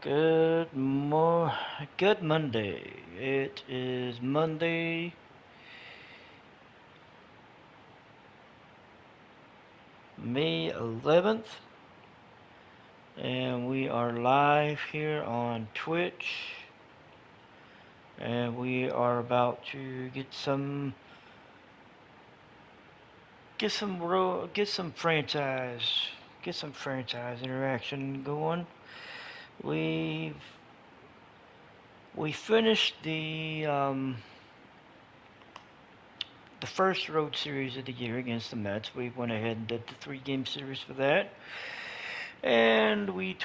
Good Monday. It is Monday, May 11th, and we are live here on Twitch, and we are about to get some franchise interaction going. We've we finished the first road series of the year against the Mets. We went ahead and did the three-game series for that, and we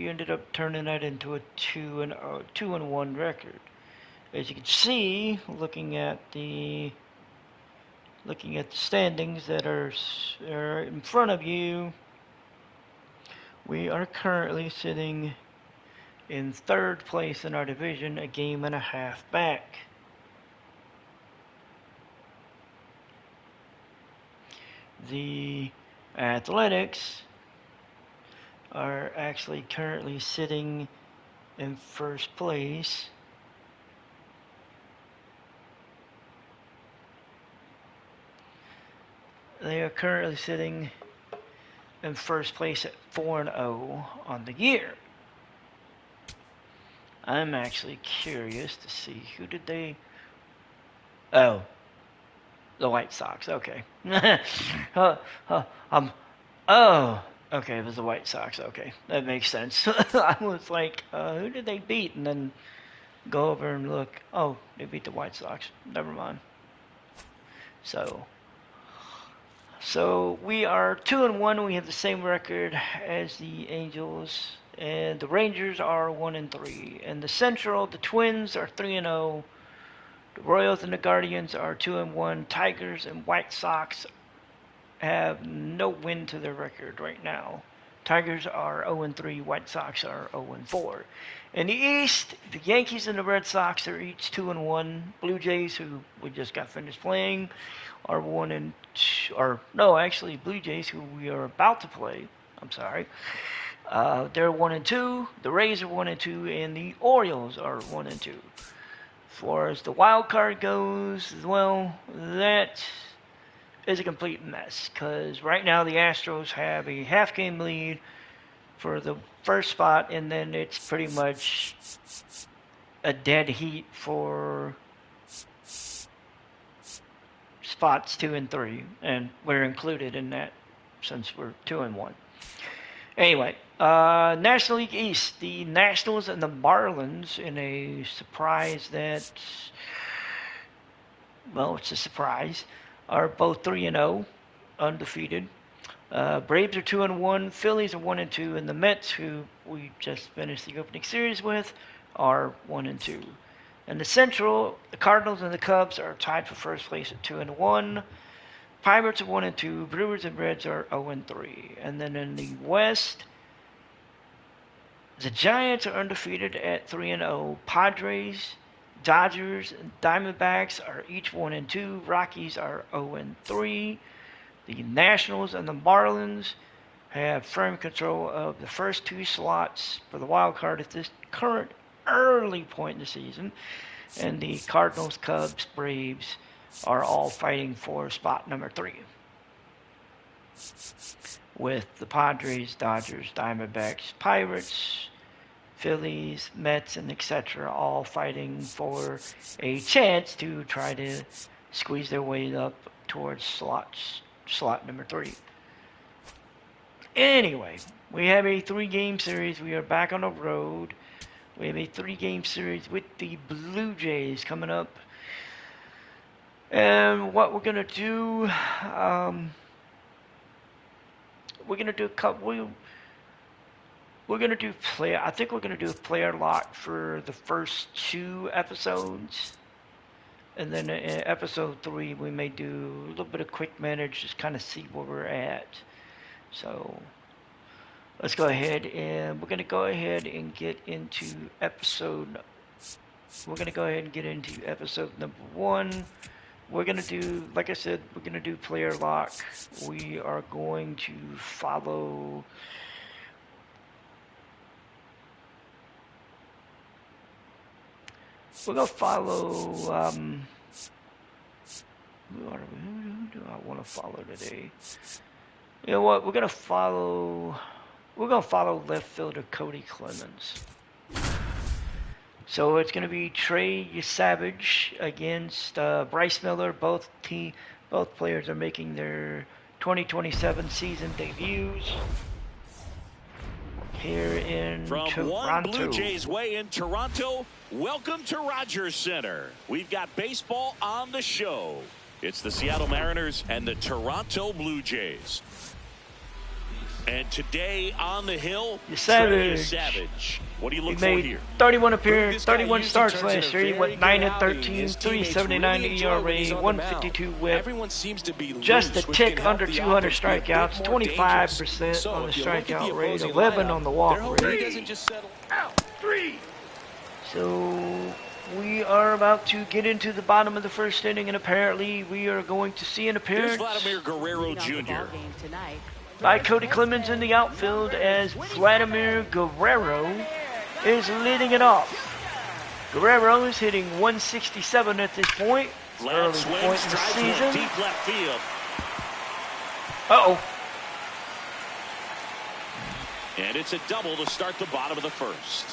ended up turning that into a 2-1 record. As you can see, looking at the standings that are in front of you, we are currently sitting in third place in our division, a game and a half back. The Athletics are actually currently sitting in first place. They are currently sitting in first place at 4-0 on the year. I'm actually curious to see who did they. Oh, the White Sox. Okay. uh, um. Oh. Okay, it was the White Sox. Okay, that makes sense. I was like, who did they beat? And then go over and look. Oh, they beat the White Sox. Never mind. So we are 2-1. We have the same record as the Angels, and the Rangers are 1-3. And the Central, the Twins are 3-0. The Royals and the Guardians are 2-1. Tigers and White Sox have no win to their record right now. Tigers are 0-3. White Sox are 0-4. In the East, the Yankees and the Red Sox are each 2-1. Blue Jays, who we just got finished playing, are 1-2. Or no, actually, Blue Jays, who we are about to play. I'm sorry. They're 1-2. The Rays are 1-2, and the Orioles are 1-2. As far as the wild card goes, well, that is a complete mess because right now the Astros have a half game lead for the first spot, and then it's pretty much a dead heat for spots 2 and 3, and we're included in that since we're 2-1. Anyway, National League East, the Nationals and the Marlins in a surprise that, well, it's a surprise, are both 3-0, undefeated. Braves are 2-1, Phillies are 1-2, and the Mets, who we just finished the opening series with, are 1-2. In the Central, the Cardinals and the Cubs are tied for first place at 2-1. Pirates are 1-2. Brewers and Reds are 0-3. And then in the West, the Giants are undefeated at 3-0. Padres, Dodgers, and Diamondbacks are each 1-2. Rockies are 0-3. The Nationals and the Marlins have firm control of the first two slots for the wild card at this current early point in the season. And the Cardinals, Cubs, Braves are all fighting for spot number 3. With the Padres, Dodgers, Diamondbacks, Pirates, Phillies, Mets, and etc. all fighting for a chance to try to squeeze their way up towards slot number 3. Anyway, we have a 3-game series. We are back on the road. We have a 3-game series with the Blue Jays coming up. And what we're gonna do, we're gonna do a couple. We're gonna do play. I think we're gonna do a player lock for the first 2 episodes, and then in episode 3 we may do a little bit of quick manage, just kind of see where we're at. So let's go ahead, and we're gonna go ahead and get into episode. We're gonna go ahead and get into episode number 1. We're going to do, like I said, we're going to do player lock. We are going to follow we're gonna follow. Who do I want to follow today? You know what? We're gonna follow left fielder Cody Clemens. So it's gonna be Trey Savage against Bryce Miller. Both players are making their 2027 season debuts here in Toronto. One Blue Jays way in Toronto. Welcome to Rogers Center. We've got baseball on the show. It's the Seattle Mariners and the Toronto Blue Jays. And today on the hill, Trey Savage. What do you look for here? 31 appearances, 31 starts last year. He went 9-13, 3.79 ERA, 152 WHIP. Everyone seems to be just a tick under 200 strikeouts, 25% on the strikeout rate, 11 on the walk rate. So we are about to get into the bottom of the first inning, and apparently we are going to see an appearance. Here's Vladimir Guerrero Jr. by Cody Clemens in the outfield, as Vladimir Guerrero is leading it off. Guerrero is hitting 167 at this point. Early point in the season. Deep left field. Uh-oh. And it's a double to start the bottom of the first.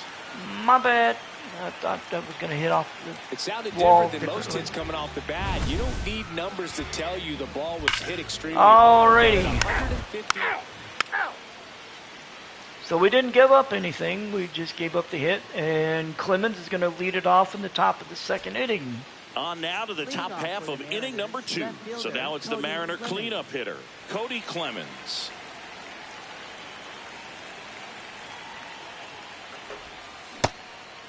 My bad. I thought that was going to hit off the It sounded wall different than most hits coming off the bat. You don't need numbers to tell you the ball was hit extremely Alrighty. hard. 150. So we didn't give up anything. We just gave up the hit, and Clemens is going to lead it off in the top of the second inning. On now to the top half of inning number 2. So now it's the Mariner cleanup hitter, Cody Clemens.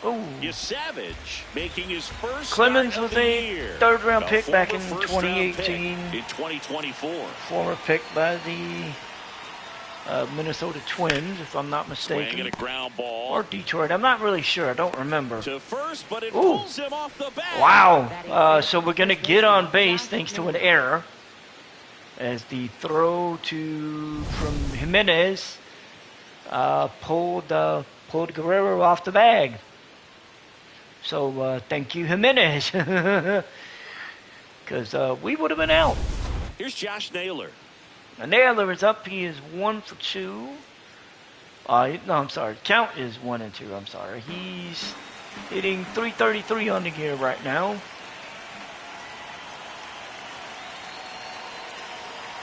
Oh, Savage making his first Clemens start was of the a year. third-round A pick back in former first-round pick 2018. in 2024. Former pick by the Minnesota Twins, if I'm not Swing and mistaken. a ground ball Or Detroit. I'm not really sure. I don't remember. to first, but it Ooh. pulls him off the bat. Wow. So we're going to get on base thanks to an error, as the throw from Jimenez pulled Guerrero off the bag. So thank you, Jimenez, because we would have been out. Here's Josh Naylor. Naylor is up. He is 1 for 2. No, I'm sorry. Count is 1 and 2. I'm sorry. He's hitting 333 on the year right now.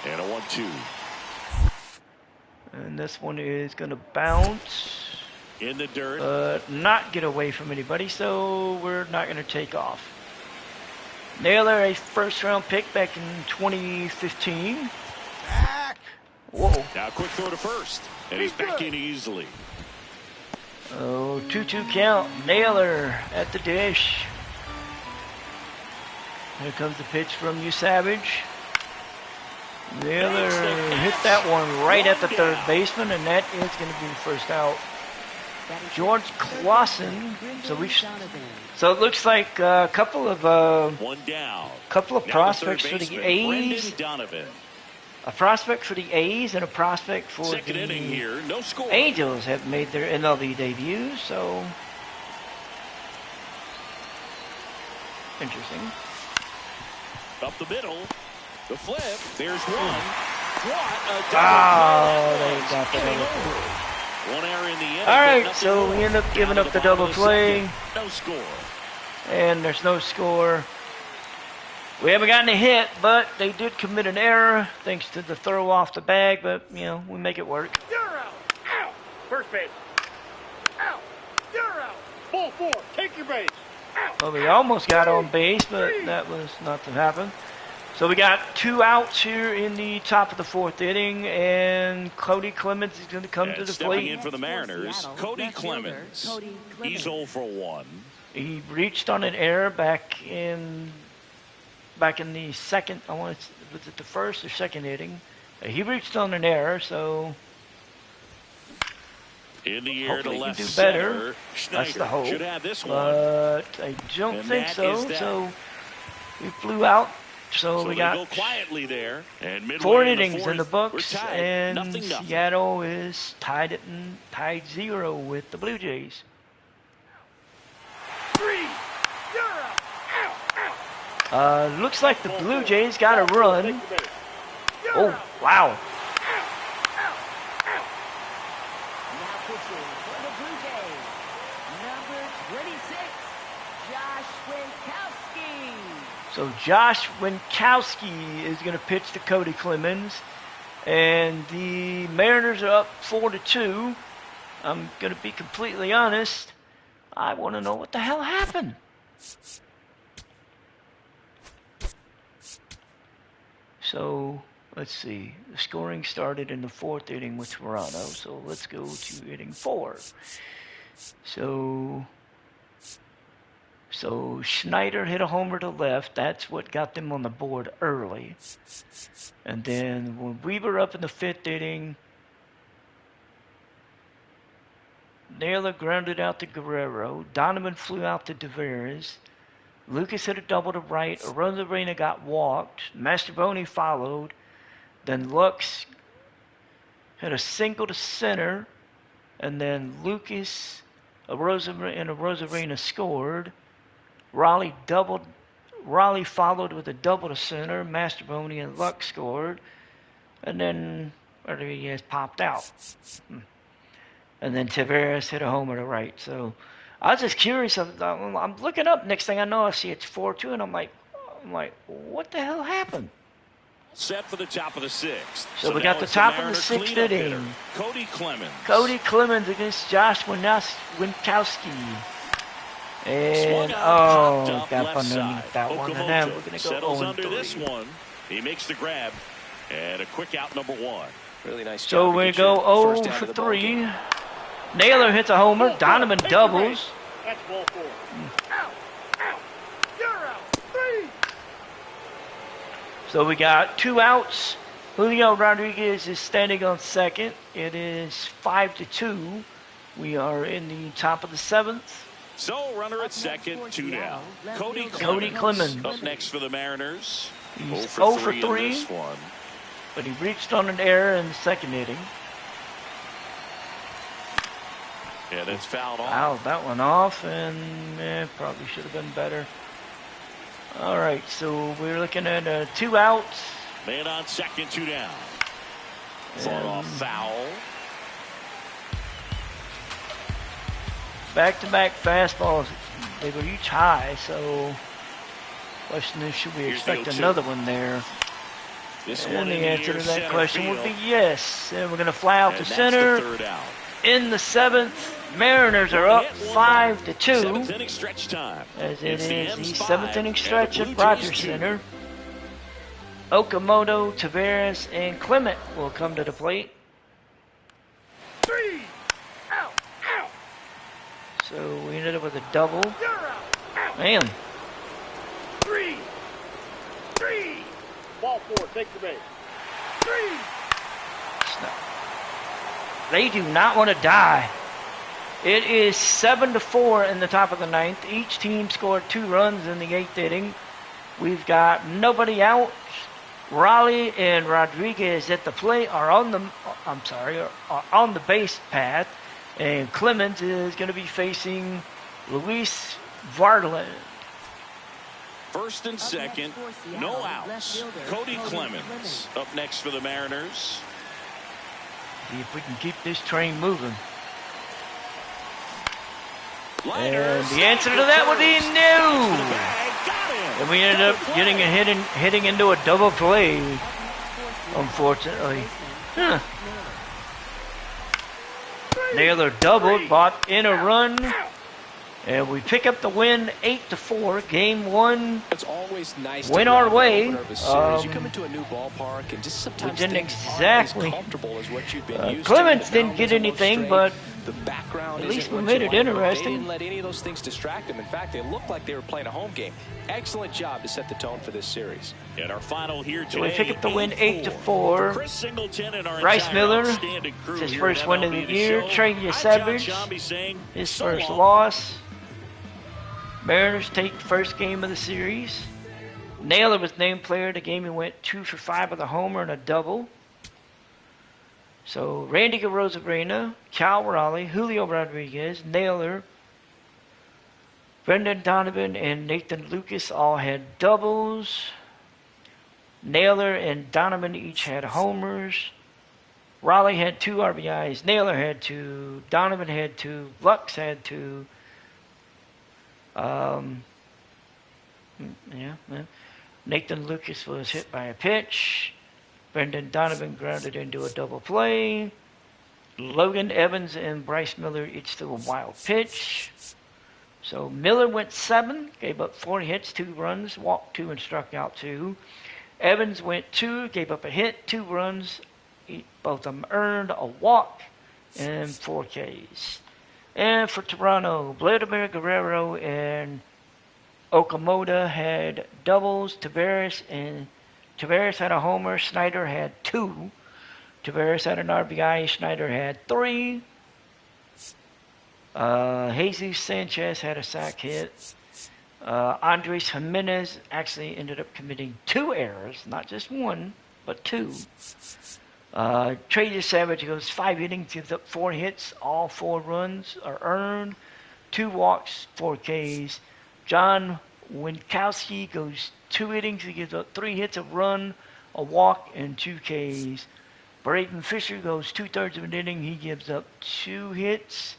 And a 1-2. And this one is going to bounce. In the dirt. Not get away from anybody, so we're not going to take off. Naylor, a first-round pick back in 2015. Whoa. Now quick throw to first. And he's back in easily. Oh, 2-2 count. Naylor at the dish. Here comes the pitch from Savage. Naylor hit that one right at the third baseman, and that is going to be the first out. George Clausen. So it looks like a couple of One down. prospects for the A's. Brendan Donovan. A prospect for the A's and a prospect for Second the inning here. No score. Angels have made their MLB debuts. So interesting. Up the middle. The flip. There's one. What a double Oh, play. they got the double play. One error in the inning. All right, but so nothing we more. end up giving Down up to the double bottom of play. second. No score. And there's no score. We haven't gotten a hit, but they did commit an error thanks to the throw off the bag, but, you know, we make it work. You're out. Out. First base. Out. You're out. Full 4. Take your base. Out. Well, we almost got on base, but that was not to happen. So we got 2 outs here in the top of the 4th inning, and Cody Clemens is going to come to And the stepping plate. in for the Mariners, Cody Clemens. He's 0 for 1. He reached on an error back in the second. Was it the first or second inning? He reached on an error, so In the air to hopefully he can left do better. center. That's the Schneider hope. should have this one. But I don't And think that so. is that. So we flew out. So So we they got go quietly there. And midway 4 in the innings in the fourth, books, we're tied. and Nothing. Seattle is tied 0 with the Blue Jays. 3. Looks like the Blue Jays got a run. Oh, wow. Now pitching for the Blue Jays, number 26, Josh Winkowski. So Josh Winkowski is going to pitch to Cody Clemens. And the Mariners are up 4-2. I'm going to be completely honest. I want to know what the hell happened. So, let's see. The scoring started in the 4th inning with Toronto. So, let's go to inning 4. So Schneider hit a homer to left. That's what got them on the board early. And then when we were up in the 5th inning, Naylor grounded out to Guerrero. Donovan flew out to Taveras. Lucas hit a double to right. Arozarena got walked. Mastrobuoni followed. Then Lux hit a single to center. And then Lucas and Arozarena scored. Raleigh followed with a double to center. Mastrobuoni and Lux scored. And then Rodriguez popped out. And then Taveras hit a homer to right. So I was just curious. I'm looking up. Next thing I know, I see it's 4-2, and I'm like, what the hell happened? Set for the top of the 6th. So we got the top of the 6th inning. Cody Clemens against Josh Winkowski. And got underneath that one, and then we're gonna go 0-3. Under this one. He makes the grab, and a quick out, number 1. Really nice job. So we go 0 for 3. Naylor hits a homer. Donovan doubles. That's ball 4. Out. You're out. 3. So we got 2 outs. Julio Rodriguez is standing on second. It is 5-2. We are in the top of the 7th. So runner at second, 2 down. Cody Clemens up next for the Mariners. He's 0 for 3. This one. But he reached on an error in the 2nd inning. Yeah, that's fouled off. Fouled that one off, and probably should have been better. All right, so we're looking at 2 outs. Man on second, 2 down. Fought off foul. Back-to-back fastballs. They were each high, so question is, should we expect another one there? And the answer to that question would be yes. And we're going to fly out to center. In the 7th, Mariners are up 5-2. 7th inning stretch time. As it is the 7th inning stretch at Rogers Center. Okamoto, Taveras, and Clement will come to the plate. 3. Out. Out. So we ended up with a double. You're out. Out. Man. 3. Ball 4. Take the base. 3. They do not want to die. It is 7-4 in the top of the 9th. Each team scored 2 runs in the 8th inning. We've got nobody out. Raleigh and Rodriguez at the plate are on the base path, and Clemens is going to be facing Luis Varland. First and second, no outs. Cody Clemens up next for the Mariners. See if we can keep this train moving. And the answer to that would be no. And we ended up hitting into a double play, unfortunately. Naylor doubled, brought in a run. And we pick up the win 8-4. Game 1. It's always nice went our way. You come into a new ballpark and just sometimes we didn't exactly. Clemens didn't get anything, but the background at least we made it interesting. They didn't let any of those things distract them. In fact, they looked like they were playing a home game. Excellent job to set the tone for this series. And our final here today, so we pick up the win 8-4. Bryce Miller, his first win of the year. Trey Savage, his first loss. Mariners take the first game of the series. Naylor was named player of the game. He went 2 for 5 with a homer and a double. So Randy Arozarena, Cal Raleigh, Julio Rodriguez, Naylor, Brendan Donovan and Nathan Lucas all had doubles. Naylor and Donovan each had homers. Raleigh had 2 RBIs. Naylor had 2. Donovan had 2. Lux had 2. Nathan Lucas was hit by a pitch. Brendan Donovan grounded into a double play. Logan Evans and Bryce Miller each threw a wild pitch. So Miller went 7, gave up 4 hits, 2 runs, walked 2 and struck out 2. Evans went 2, gave up a hit, 2 runs, both of them earned a walk and 4 Ks. And for Toronto, Vladimir Guerrero and Okamoto had doubles. Tavares had a homer. Snyder had 2. Tavares had an RBI. Snyder had 3. Jesus Sanchez had a sac hit. Andres Jimenez actually ended up committing 2 errors, not just 1, but 2. Trey Savage goes 5 innings, gives up 4 hits, all 4 runs are earned, 2 walks, 4 Ks. John Winkowski goes 2 innings, he gives up 3 hits, a run, a walk, and 2 Ks. Braden Fisher goes 2/3 of an inning, he gives up 2 hits,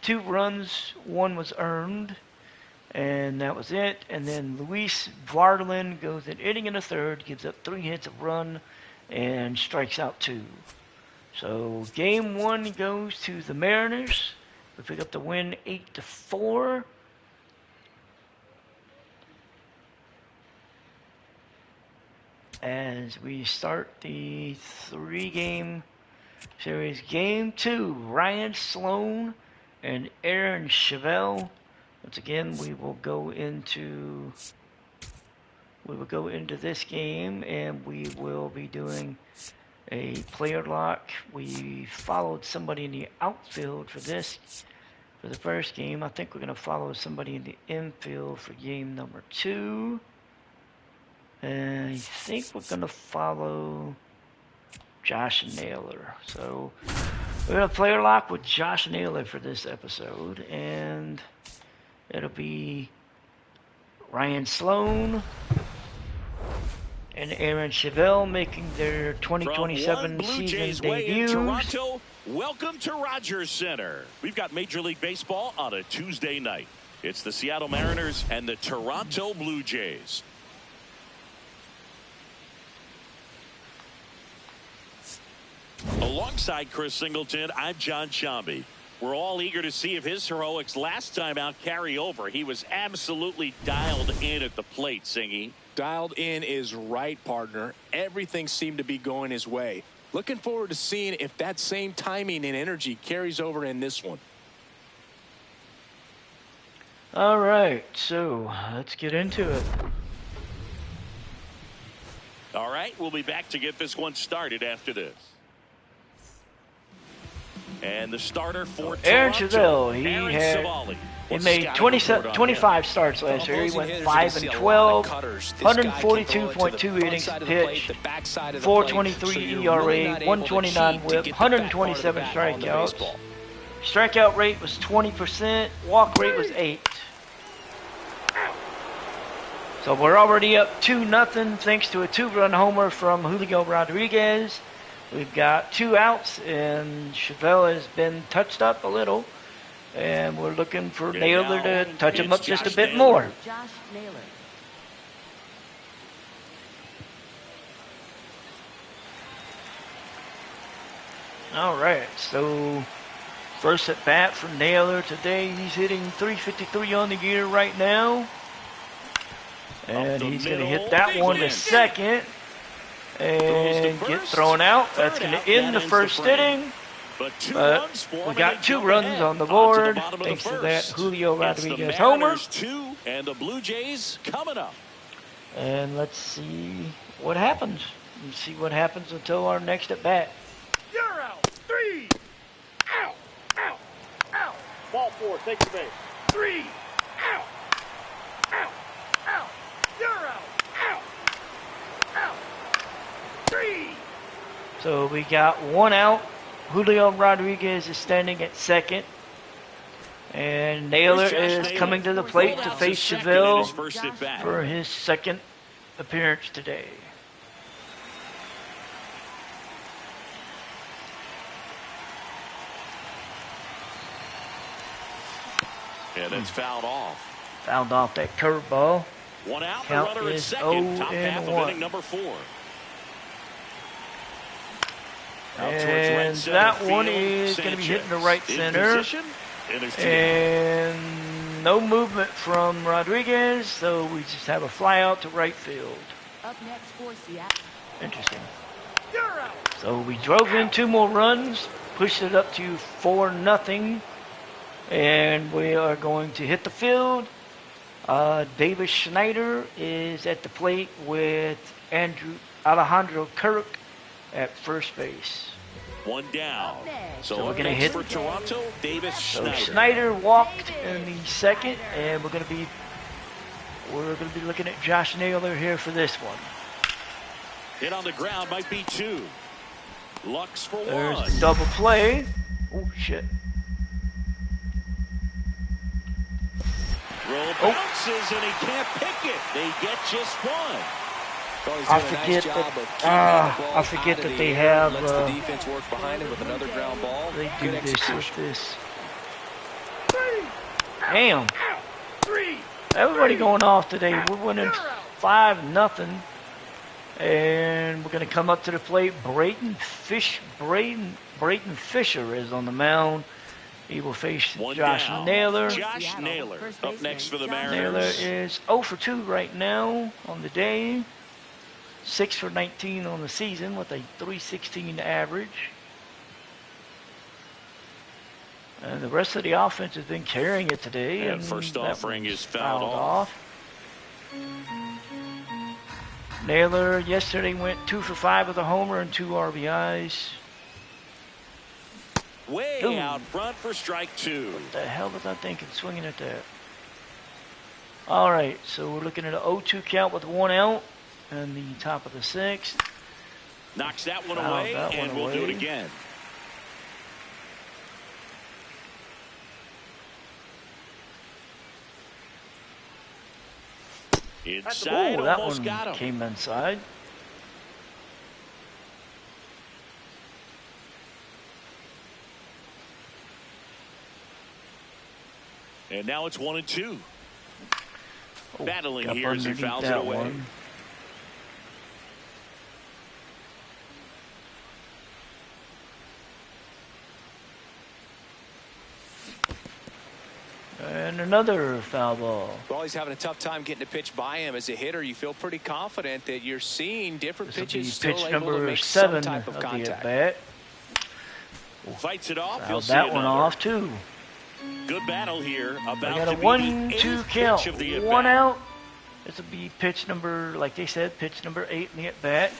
2 runs, 1 was earned, and that was it. And then Luis Varlin goes an inning and a third, gives up 3 hits, a run, and strikes out 2. So game 1 goes to the Mariners. We pick up the win 8-4. As we start the 3-game series. Game 2, Ryan Sloan and Aaron Chevelle. Once again, we will go into this game, and we will be doing a player lock. We followed somebody in the outfield for the first game. I think we're going to follow somebody in the infield for game number 2. And I think we're going to follow Josh Naylor. So we're going to player lock with Josh Naylor for this episode. And it'll be Ryan Sloan and Aaron Chevelle making their 2027 season debuts. Toronto, welcome to Rogers Center. We've got Major League Baseball on a Tuesday night. It's the Seattle Mariners and the Toronto Blue Jays. Alongside Chris Singleton, I'm John Shambi. We're all eager to see if his heroics last time out carry over. He was absolutely dialed in at the plate, Singy. Dialed in is right, partner. Everything seemed to be going his way. Looking forward to seeing if that same timing and energy carries over in this one. All right, so let's get into it. All right, we'll be back to get this one started after this. And the starter for Aaron Toronto, Chevelle, he made 25 starts last year. He went 5-12, 142.2 innings pitched, 4.23 ERA, 129 WHIP, 127 strikeouts. Strikeout rate was 20%, walk rate was 8. So we're already up 2-0 thanks to a 2-run homer from Julio Rodriguez. We've got 2 outs, and Chevelle has been touched up a little, and we're looking for Naylor to touch him up just a bit more. Josh Naylor. All right, so first at bat for Naylor today. He's hitting .353 on the year right now, and he's going to hit that one to second. And get thrown out. That's going to end the first inning. But we got 2 runs on the board thanks to that Julio Rodriguez homer. And the Blue Jays coming up. And let's see what happens. Let's see what happens until our next at bat. You're out. 3. Out. Out. Out. Ball 4. Take the base. 3. Out. Out. Out. You're out. Out. Out. 3. So we got 1 out. Julio Rodriguez is standing at second. And Naylor Here's Josh is Naylor. coming to the plate Rolled to out face second in his Chevelle first at bat. for his second appearance today. And it's fouled off. Fouled off that curveball. One out, the Count runner at is second. Top half of 0-1. inning number 4. Out towards right And center that one field, is going to be hitting the right in center. position, and there's two down. And no movement from Rodriguez, so we just have a fly out to right field. Up next for Seattle. Interesting. You're out. So we drove in 2 more runs, pushed it up to 4-0, and we are going to hit the field. Davis Schneider is at the plate with Alejandro Kirk at first base. One down. Up next. So So we're up gonna next hit- for Toronto, Davis So Schneider. Schneider walked in the second, and we're gonna be looking at Josh Naylor here for this one. Hit on the ground, might be 2. Lux for There's 1. a double play. Oh shit. Roll bounces, and he can't pick it. They get just 1. Well, he's I doing a forget nice that- job of keeping the ball I forget out of that the they air, have, lets the defense work behind him with another ground ball. They Good do this with execution. this. 3. Damn. Out. 3. Everybody going off today. We're winning 5-0. And we're going to come up to the plate. Brayton Fisher is on the mound. He will face One Josh down. Naylor. Josh Seattle, Naylor first up baseman, next for the Josh Naylor Mariners. is 0 for 2 right now on the day. 6 for 19 on the season with a .316 average. And the rest of the offense has been carrying it today. And And first that offering one's is fouled off. Naylor yesterday went 2 for 5 with a homer and 2 RBIs. Way Ooh. out front for strike 2. What the hell was I thinking swinging at that? All right, so we're looking at an 0-2 count with 1 out and the top of the 6th. Knocks that one Fouled away, that and one we'll do it away. again. Inside, Oh, that almost one got him. came inside. And now it's 1-2. Oh, Battling got here as he underneath fouls it that away. one. And another foul ball. Well, he's having a tough time getting a pitch by him. As a hitter, you feel pretty confident that you're seeing different This will be pitches still pitch able to number make some 7 type of of the contact. at-bat. Fights it off. You'll Fouled see that one another. off, too. Good battle here. I About got to a be 1-2 the 8th count. pitch of the 1 at-bat. out. This will be pitch number, like they said, pitch number 8 in the at-bat.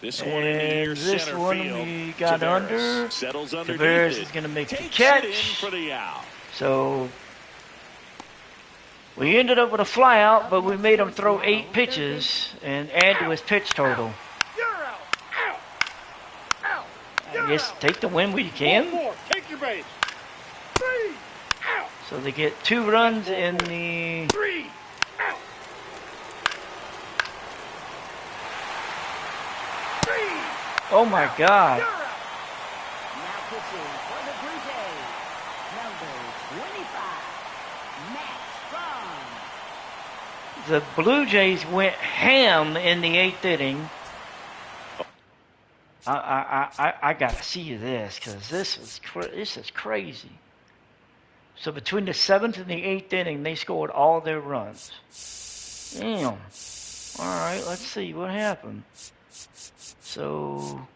This one in the near And this center one field. we got Tavares under. settles underneath Tavares it. is going to make the Takes it in catch. for the out. So we ended up with a fly out, but we made him throw 8 pitches and add to his pitch total. You're out. Out. Out. I guess take the win where you can. 4. Take your base. 3. Out. So they get 2 runs in the 3. Out. 3. oh my God. You're out. Now pitching for the Blue Jays, number 25, Matt Strong. The Blue Jays went ham in the 8th inning. I gotta see this because this is crazy. So between the 7th and the 8th inning, they scored all their runs. Damn. All right, let's see what happened. So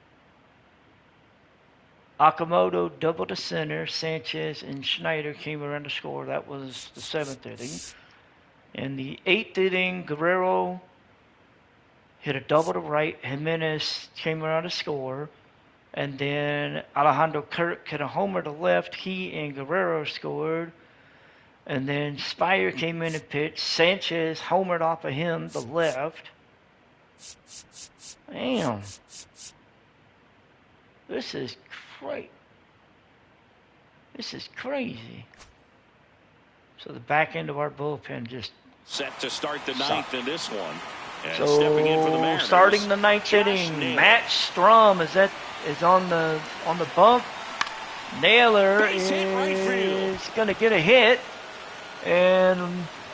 Okamoto doubled the center. Sanchez and Schneider came around to score. That was the 7th inning. In the 8th inning, Guerrero hit a double to right. Jimenez came around to score. And then Alejandro Kirk hit a homer to left. He and Guerrero scored. And then Spire came in and pitched. Sanchez homered off of him to left. Damn. This is great. This is crazy. So the back end of our bullpen just Set to start the ninth in this one. And so stepping in for the Mariners, starting the ninth Josh inning. Naylor. Matt Strum is on the bump. Naylor Base hit right field. is going to get a hit and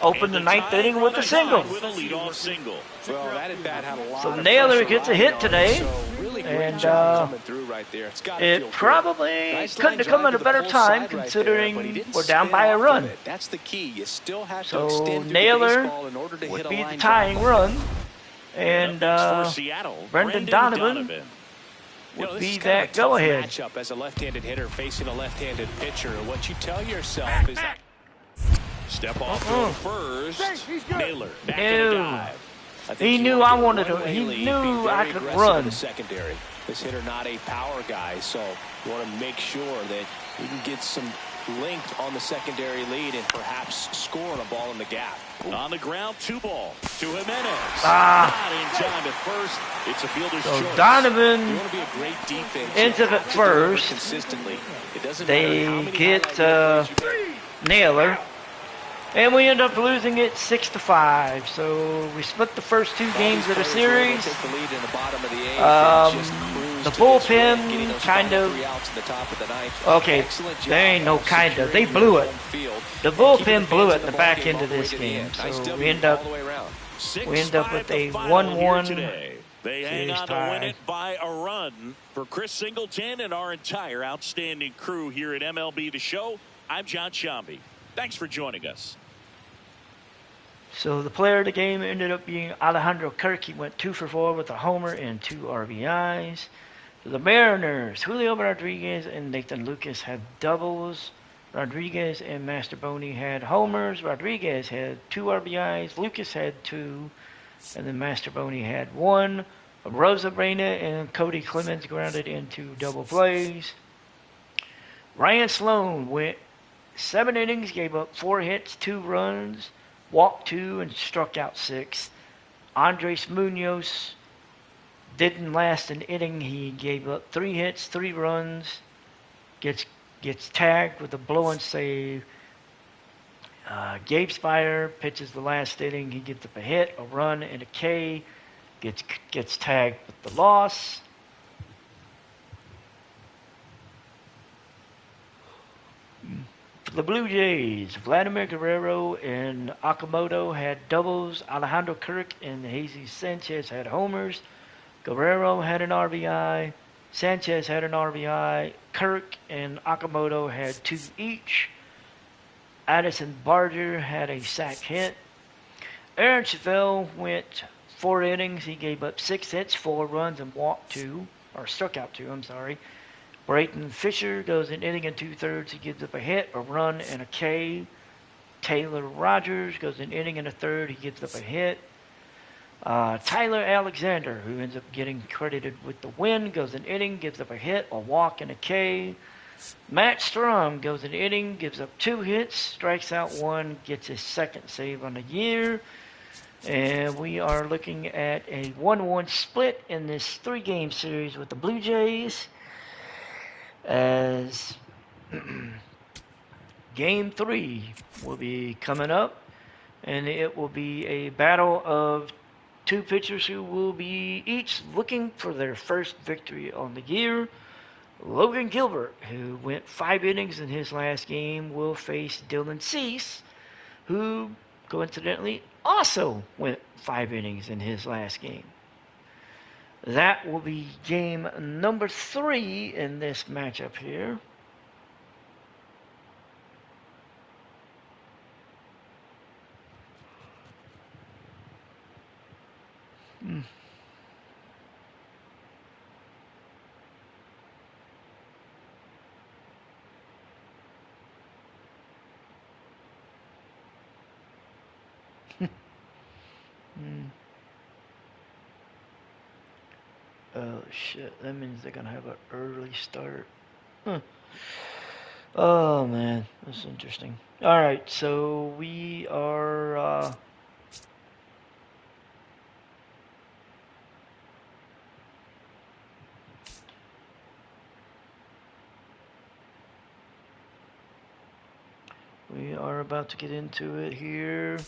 open the ninth tying inning with a run single. ahead with a leadoff single. Well, that at bat had a lot So of Naylor pressure gets a riding hit on today, it, so really great and, job coming through right there. It's gotta feel It good. probably Nice couldn't line have come drive at a to the better pull time side right considering there, but he didn't we're down spin by a off of run. it. That's the key. You still have to So extend through Naylor the baseball in order to hit would a be the line tying drive like run, that. and Up next for Seattle, Brendan Donovan would this be is kind of that a tough go-ahead. matchup as a left-handed hitter facing a left-handed pitcher. What you tell yourself is that Step off to first. Naylor back in No. the dive. I think He you knew wanna I get wanted to. one-way He lead, be knew very I could aggressive run. in the secondary. This hitter not a power guy, so you want to make sure that you can get some length on the secondary lead and perhaps score on a ball in the gap. On the ground, 2 ball to Jimenez. Ah. Not in time at first. It's a fielder's So choice. You Donovan want to be a great defense. Into You the have to deliver first. consistently. It doesn't They matter how many get, highlight reels you make. Naylor, and we end up losing it 6-5. So we split the first 2 games of the series. Take the lead in the bottom of the eighth and just cruise The to this bullpen win, getting those kind final of- 3 outs at the top of the ninth. Okay, Excellent there ain't no job kind of. They securing blew your it. home field The and keeping bullpen the blew fans it in in the ball back game end all of the way this to the game. end. Nice So W we end all up the way around. we end up with 6-5 a the final here 1-1 today. They hang series on to tie. win it by a run. For Chris Singleton and our entire outstanding crew here at MLB The Show, I'm John Shambi. Thanks for joining us. So the player of the game ended up being Alejandro Kirk. He went 2 for 4 with a homer and 2 RBIs. For the Mariners, Julio Rodriguez and Nathan Lucas had doubles. Rodriguez and Masterboni had homers. Rodriguez had 2 RBIs. Lucas had 2. And then Masterboni had 1. Rosa Reina and Cody Clemens grounded into double plays. Ryan Sloan went 7 innings, gave up 4 hits, 2 runs, walked 2, and struck out 6. Andres Munoz didn't last an inning. He gave up 3 hits, 3 runs, gets tagged with a blow-in save. Gabe Spire pitches the last inning. He gives up a hit, a run, and a K. Gets tagged with the loss. For the Blue Jays, Vladimir Guerrero and Okamoto had doubles. Alejandro Kirk and Jesus Sanchez had homers. Guerrero had an RBI. Sanchez had an RBI. Kirk and Okamoto had 2 each. Addison Barger had a sac hit. Aaron Chevelle went 4 innings. He gave up 6 hits, 4 runs, and walked 2. Or struck out 2, I'm sorry. Brayton Fisher goes an inning and 2/3. He gives up a hit, a run, and a K. Taylor Rogers goes an inning and a third. He gives up a hit. Tyler Alexander, who ends up getting credited with the win, goes an inning, gives up a hit, a walk, and a K. Matt Strum goes an inning, gives up 2 hits, strikes out 1, gets his second save on the year. And we are looking at a 1-1 split in this 3-game series with the Blue Jays. As Game 3 will be coming up, and it will be a battle of 2 pitchers who will be each looking for their first victory on the year. Logan Gilbert, who went 5 innings in his last game, will face Dylan Cease, who coincidentally also went 5 innings in his last game. That will be game number 3 in this matchup here. Oh shit, that means they're gonna have an early start. Huh. Oh man, that's interesting. Alright, so we are We are about to get into it here.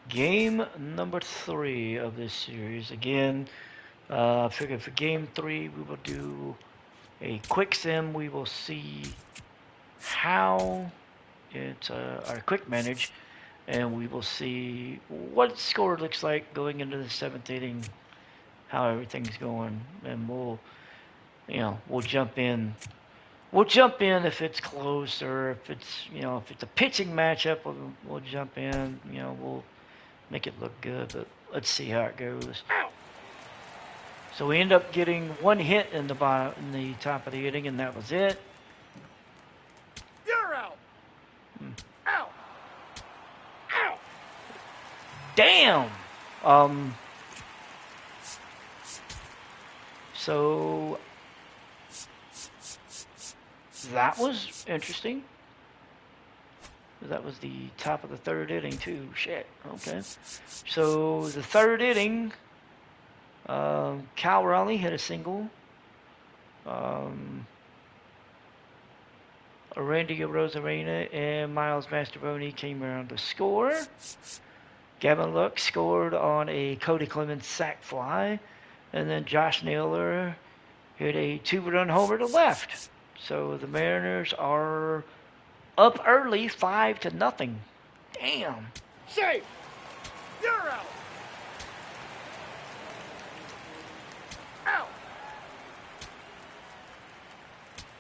Game number 3 of this series. Again, I figured for game 3 we will do a quick sim. We will see how it's our quick manage, and we will see what the score looks like going into the 7th inning, how everything's going, and we'll jump in. We'll jump in if it's close, or if it's if it's a pitching matchup, we'll jump in. We'll make it look good, but let's see how it goes. So we end up getting 1 hit in the top of the inning, and that was it. You're out. Out. Out. Damn. So that was interesting. That was the top of the 3rd inning too. Shit. Okay. So the 3rd inning, Cal Raleigh hit a single. Randy Rosarena and Miles Mastrobuoni came around to score. Gavin Lux scored on a Cody Clemens sac fly. And then Josh Naylor hit a 2-run homer to left. So the Mariners are up early, 5-0. Damn. Safe. You're out. Out.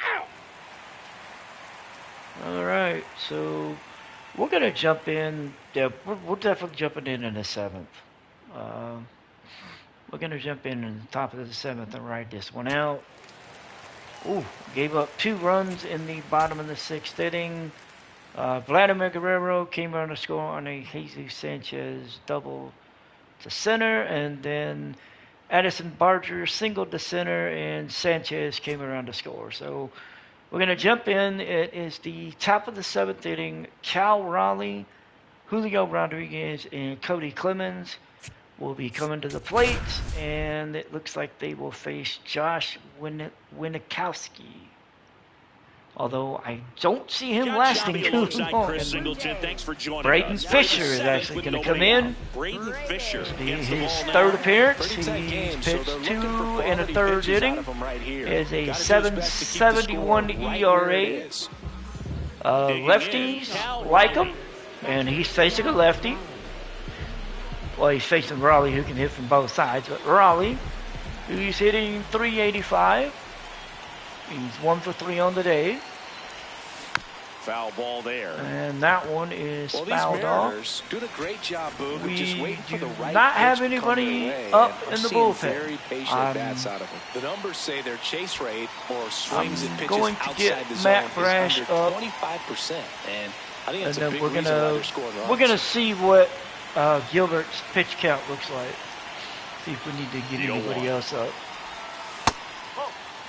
Out. All right, so we're gonna jump in. Yeah, we're definitely jumping in the 7th. We're gonna jump in the top of the 7th and ride this one out. Ooh, gave up 2 runs in the bottom of the 6th inning. Vladimir Guerrero came around to score on a Jesus Sanchez double to center, and then Addison Barger singled to center, and Sanchez came around to score. So we're going to jump in. It is the top of the 7th inning. Cal Raleigh, Julio Rodriguez, and Cody Clemens will be coming to the plate, and it looks like they will face Josh Winikowski. Although I don't see him lasting too long. Chris Singleton, thanks for joining Braden us. Fisher is actually going to come in. Braden Fisher His gets the ball 3rd now. appearance. Pretty He's tight game, so pitched they're 2 looking for and a quality 3rd pitches out inning. of him right here. Is a Gotta do his best to keep the score 7.71 right where it ERA. is. Lefties like him, and he's facing a lefty. Well, he's facing Raleigh, who can hit from both sides, but Raleigh, who's hitting .385. He's 1 for 3 on the day, Foul ball there. and that one is Well, these fouled off. Mariners doing a great job, Boone, of We just waiting for do the right not pitch have to come anybody their way, up and in the I'm seeing bullpen. Very patient bats out of them. The numbers say their chase rate or swings and I'm pitches going to outside get the zone Matt Brash is up. under 25%, and I think And that's a then big we're reason why they're scoring runs. gonna see what Gilbert's pitch count looks like. See if we need to get anybody else up.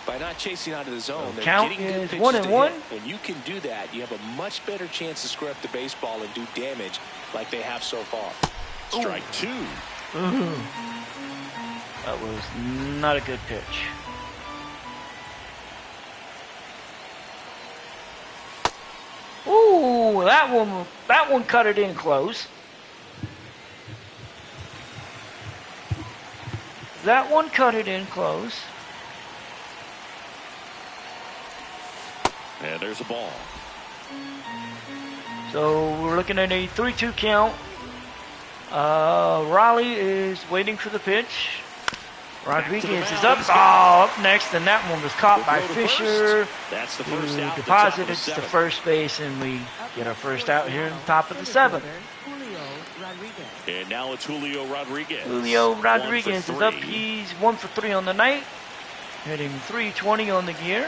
By not chasing out of the zone, they're count getting good is pitches 1-1. to hit. When you can do that, you have a much better chance to square up the baseball and do damage like they have so far. Strike 2. That was not a good pitch. Ooh, that one cut it in close. That one cut it in close. And there's a ball. So we're looking at a 3-2 count. Raleigh is waiting for the pitch. Rodriguez is up. Oh, up next, and that one was caught by Fisher, That's the first who out. The top of deposited the to 7th. first base, and we get our first out here in the top of the 7th. Julio Rodriguez. And now it's Julio Rodriguez. Julio 1 Rodriguez for is up. 3. He's 1 for 3 on the night, hitting .320 on the year.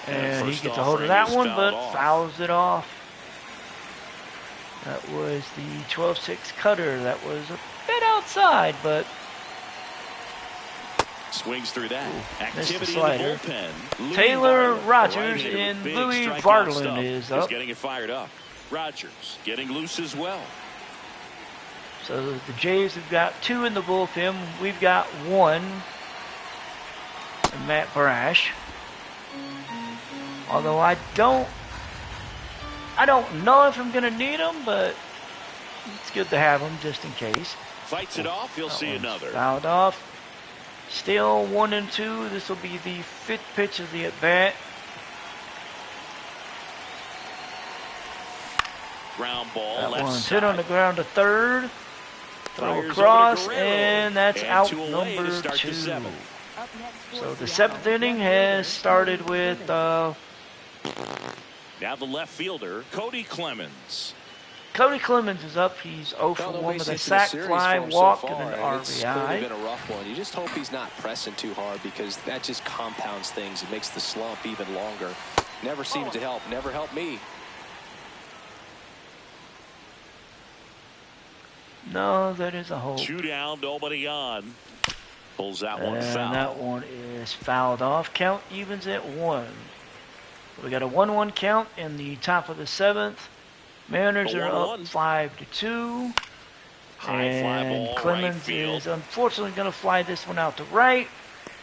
And he first gets a hold of offering that is one, fouled but off. fouls it off. That was the 12-6 cutter. That was a bit outside, but Swings through that. missed the Activity in the slider. bullpen. Louis Taylor Varland, Rogers right-hander with and big Louis strikeout Varland stuff, is up. getting it fired up. Rogers getting loose as well. So the Jays have got 2 in the bullpen. We've got 1. and Matt Brash. Although I don't know if I'm going to need them, but it's good to have them just in case. Fights it off, you'll see another. Fouled off. Still 1-2. This will be the 5th pitch of the at-bat. Ground ball, That left one's side. hit on the ground to third. Throw Fires over to across, Guerrero. and that's And out 2 away to number start the 2. 7th. Up next for So the Seattle, 7th inning Rod has Rivera. started with Now the left fielder, Cody Clemens. Cody Clemens is up. He's 0 for Well, no 1 base with a hits in the sack, series fly, for him so walk, far, and an and it's clearly RBI. been a rough one. You just hope he's not pressing too hard because that just compounds things. It makes the slump even longer. Never seems to help. Never helped me. No, that is a hole. 2 down, nobody on. Pulls that one And foul. that one is fouled off. Count evens at 1. We got a 1-1 count in the top of the 7th. Mariners A are 1-1. up 5-2. High fly And ball, Clemens right field. is unfortunately going to fly this one out to right.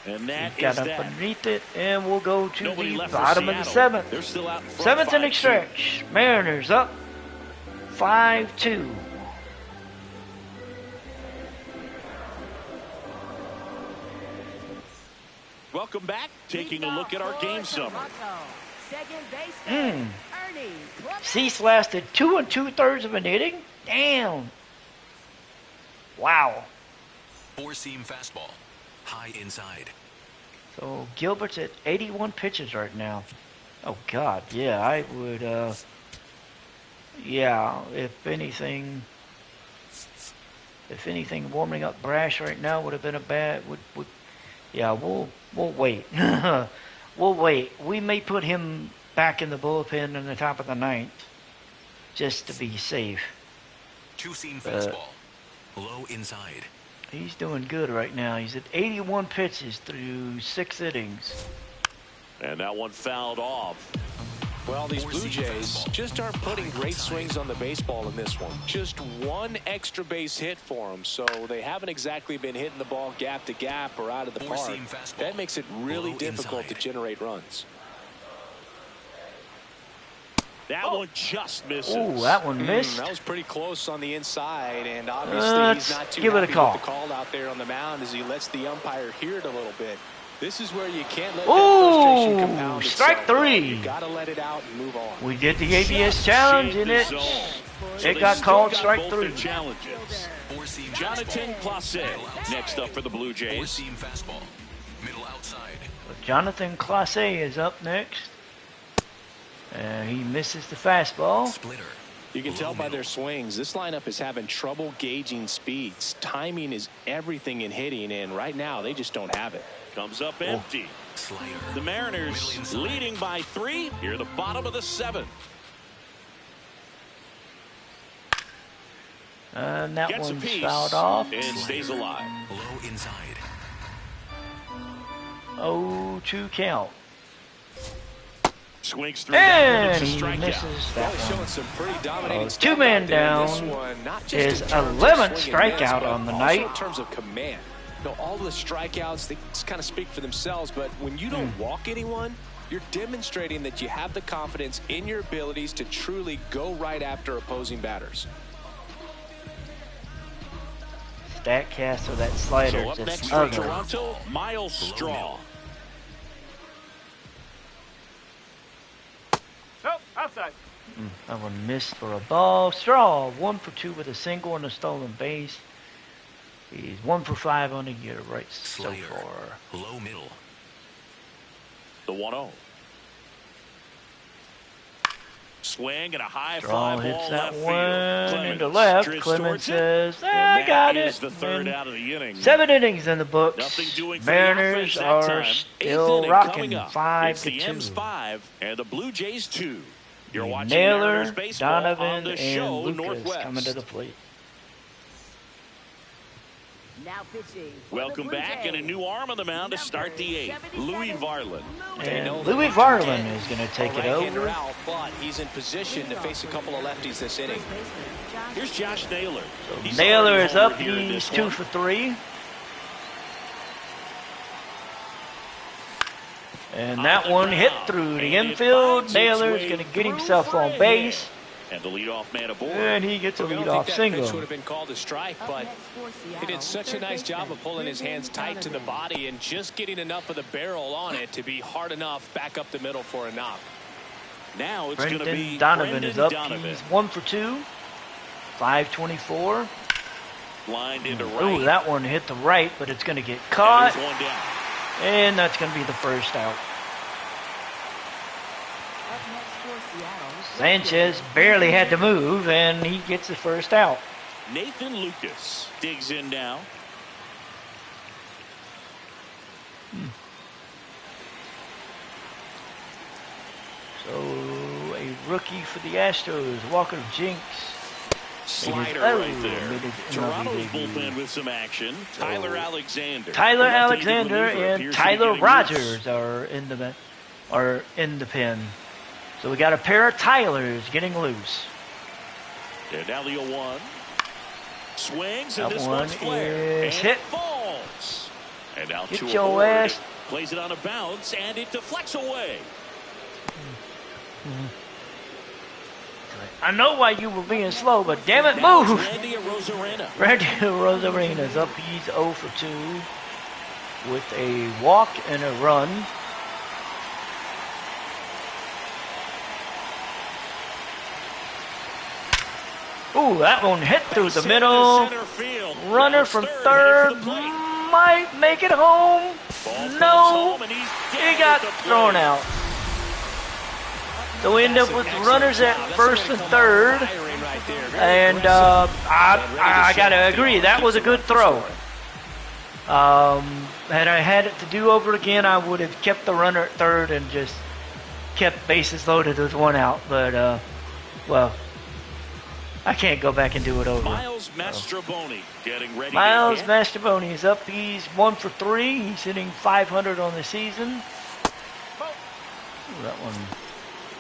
And that Got is up that. underneath it, and we'll go to Nobody the left for bottom of the Seattle. 7th. They're still out in front, 7th inning 5-2. stretch. Mariners up 5-2. Welcome back. Taking a look at our game summary. Second baseman, Ernie Clemens. Cease lasted 2 2/3 of an inning. Damn. Wow. Four-seam fastball. High inside. So Gilbert's at 81 pitches right now. Oh God, yeah, I would. Yeah, if anything, warming up Brash right now would have been a bad. Yeah, we'll wait. We'll wait. We may put him back in the bullpen in the top of the 9th, just to be safe. Two-seam fastball. Low inside. He's doing good right now. He's at 81 pitches through 6 innings. And that one fouled off. Well, these Blue Jays just aren't putting great swings on the baseball in this one. Just one extra base hit for them, so they haven't exactly been hitting the ball gap to gap or out of the park. Four-seam fastball. That makes it really Low difficult inside. to generate runs. That one just misses. Ooh, that one missed. That was pretty close on the inside, and obviously Let's he's not too give it a happy call. with the call out there on the mound as he lets the umpire hear it a little bit. This is where you can't let that frustration Ooh, compound strike itself. 3. You got to let it out and move on. We did the ABS challenge, Shaved and the it zone. So it they got still called got strike both 3. their challenges. Four-seam Jonathan fastball. Clase Middle outside. next up for the Blue Jays. Four-seam fastball. Middle outside. Jonathan Clase is up next. He misses the fastball. Splitter. You can Low tell by middle. their swings, this lineup is having trouble gauging speeds. Timing is everything in hitting, and right now they just don't have it. Comes up empty. Slider. The Mariners Middle inside. leading by 3 here at the bottom of the 7th. And that Gets a one's piece fouled off. and stays alive. Low inside. 0-2 count. Swings through that one. And It's a he strikeout. misses Well, that he's one. showing some pretty dominating Oh, stuff two-man out there in this down one, not just is in terms of 11th swing and miss, strikeout but on the also night. in terms of command. You know, all the strikeouts, they just kind of speak for themselves, but when you don't walk anyone, you're demonstrating that you have the confidence in your abilities to truly go right after opposing batters. Statcast with that slider So up next just for ugly. Toronto, Miles Straw. Nope, outside. That one missed for a ball. Straw 1 for 2 with a single and a stolen base. He's 1 for 5 on the year right so Slayer. far. Low middle. The 1-0. Swing and a high Straw fly hits ball that left field. one Clemens into left. drifts Clemens towards it, says, and I got that it. is the third And out of the inning. 7 innings in the books. Nothing doing for the Mariners offense that are time. still Eighth inning rocking coming up. 5 It's to the 2. M's 5 and the Blue Jays 2. You're watching Naylor, Mariners baseball on Donovan, the and show Lucas Northwest. coming to the plate. Now pitching. for the Welcome Blue back and a Jays. new arm on the mound to start the 8th. Louis Varland. They know And that Louis he's Varland dead. is going to take A it right-hander over. out, but he's in position to face a couple of lefties this inning. First baseman, Josh Here's Josh Naylor. He's Naylor already is up. homered here in He's this 2 one. for 3. And that one hit through the infield. Naylor's going to get himself on base. And the leadoff man aboard. And he gets a I don't leadoff think that single. pitch would have been called a strike, but he did such a nice job of pulling his hands tight to the body and just getting enough of the barrel on it to be hard enough back up the middle for a knock. Now it's going to Brendan be Donovan Brendan is up. Donovan. He's 1 for 2. 524. Lined into right. Ooh, that one hit the right, but it's going to get caught. And there's one down. And that's going to be the first out. Up next for Seattle. Sanchez barely had to move, and he gets the first out. Nathan Lucas digs in now. So a rookie for the Astros, Walker Jinks. Slider Oh, right there. made it Toronto's MLB debut. bullpen with some action. Tyler Alexander. Tyler The lefty Alexander reliever and appears to be Tyler getting Rogers loose. are in the pen. So we got a pair of Tylers getting loose. And now the 0-1. Swings, That and this one one's flared. is And hit. falls. And out Get to your aboard. ass. Plays it on a bounce, and it deflects away. I know why you were being slow, but damn it, Now it's move! Randy Arozarena. Randy Rosarena's up. He's 0 for 2 with a walk and a run. Ooh, that one hit through the Base hit to middle. center field. Runner Now from headed third for the plate. might make it home. Ball comes No, home, and he's he dead got at the thrown plate. out. So we end up with runners at first and third. And I gotta agree, that was a good throw. Had I had it to do over again, I would have kept the runner at third and just kept bases loaded with one out. But well, I can't go back and do it over. Miles Mastrobuoni getting ready Miles to hit. Mastrobuoni is up. He's 1 for 3. He's hitting 500 on the season. Ooh, that one.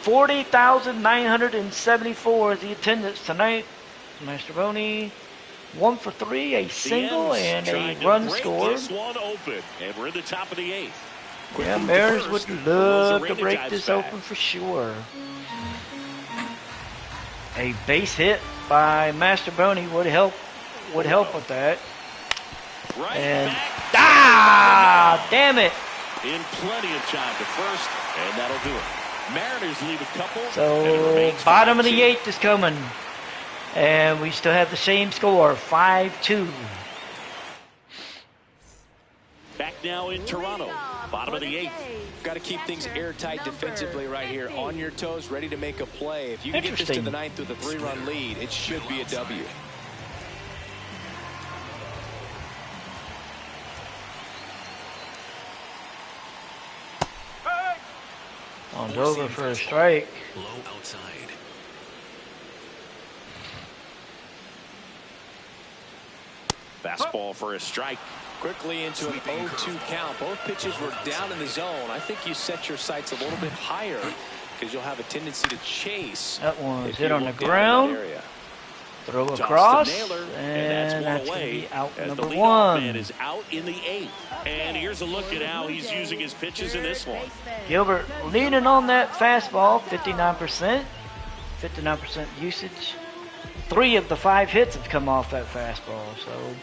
40,974 is the attendance tonight. Mastrobuoni, 1 for 3, a single, The and Ends trying a to run break scored. This one open, and we're in the top of the 8th. Quick Yeah, move to Mariners first. would love to Arozarena break dives this back. open for sure. A base hit by Mastrobuoni would help with that. Right And back. damn it! In plenty of time to first, and that'll do it. Mariners leave a couple. and it So remains bottom of the 5-2. 8th is coming, and we still have the same score, 5-2. Back now in Toronto, bottom of the 8th. Got to keep things airtight defensively right here, on your toes, ready to make a play. If you can get this to the Interesting. 9th with a 3-run lead, it should be a W. On over for a strike. Low outside. Fastball for a strike. Quickly into an 0-2 count. Both pitches were down in the zone. I think you set your sights a little bit higher because you'll have a tendency to chase. That one's if hit you on the look down in that ground. area. Throw Toss to across, Naylor, and that's one going to away be out as number the leadoff 1. man is out in the 8th. And here's a look at how he's using his pitches in this one. Gilbert leaning on that fastball, 59%. 59% usage. 3 of the 5 hits have come off that fastball, so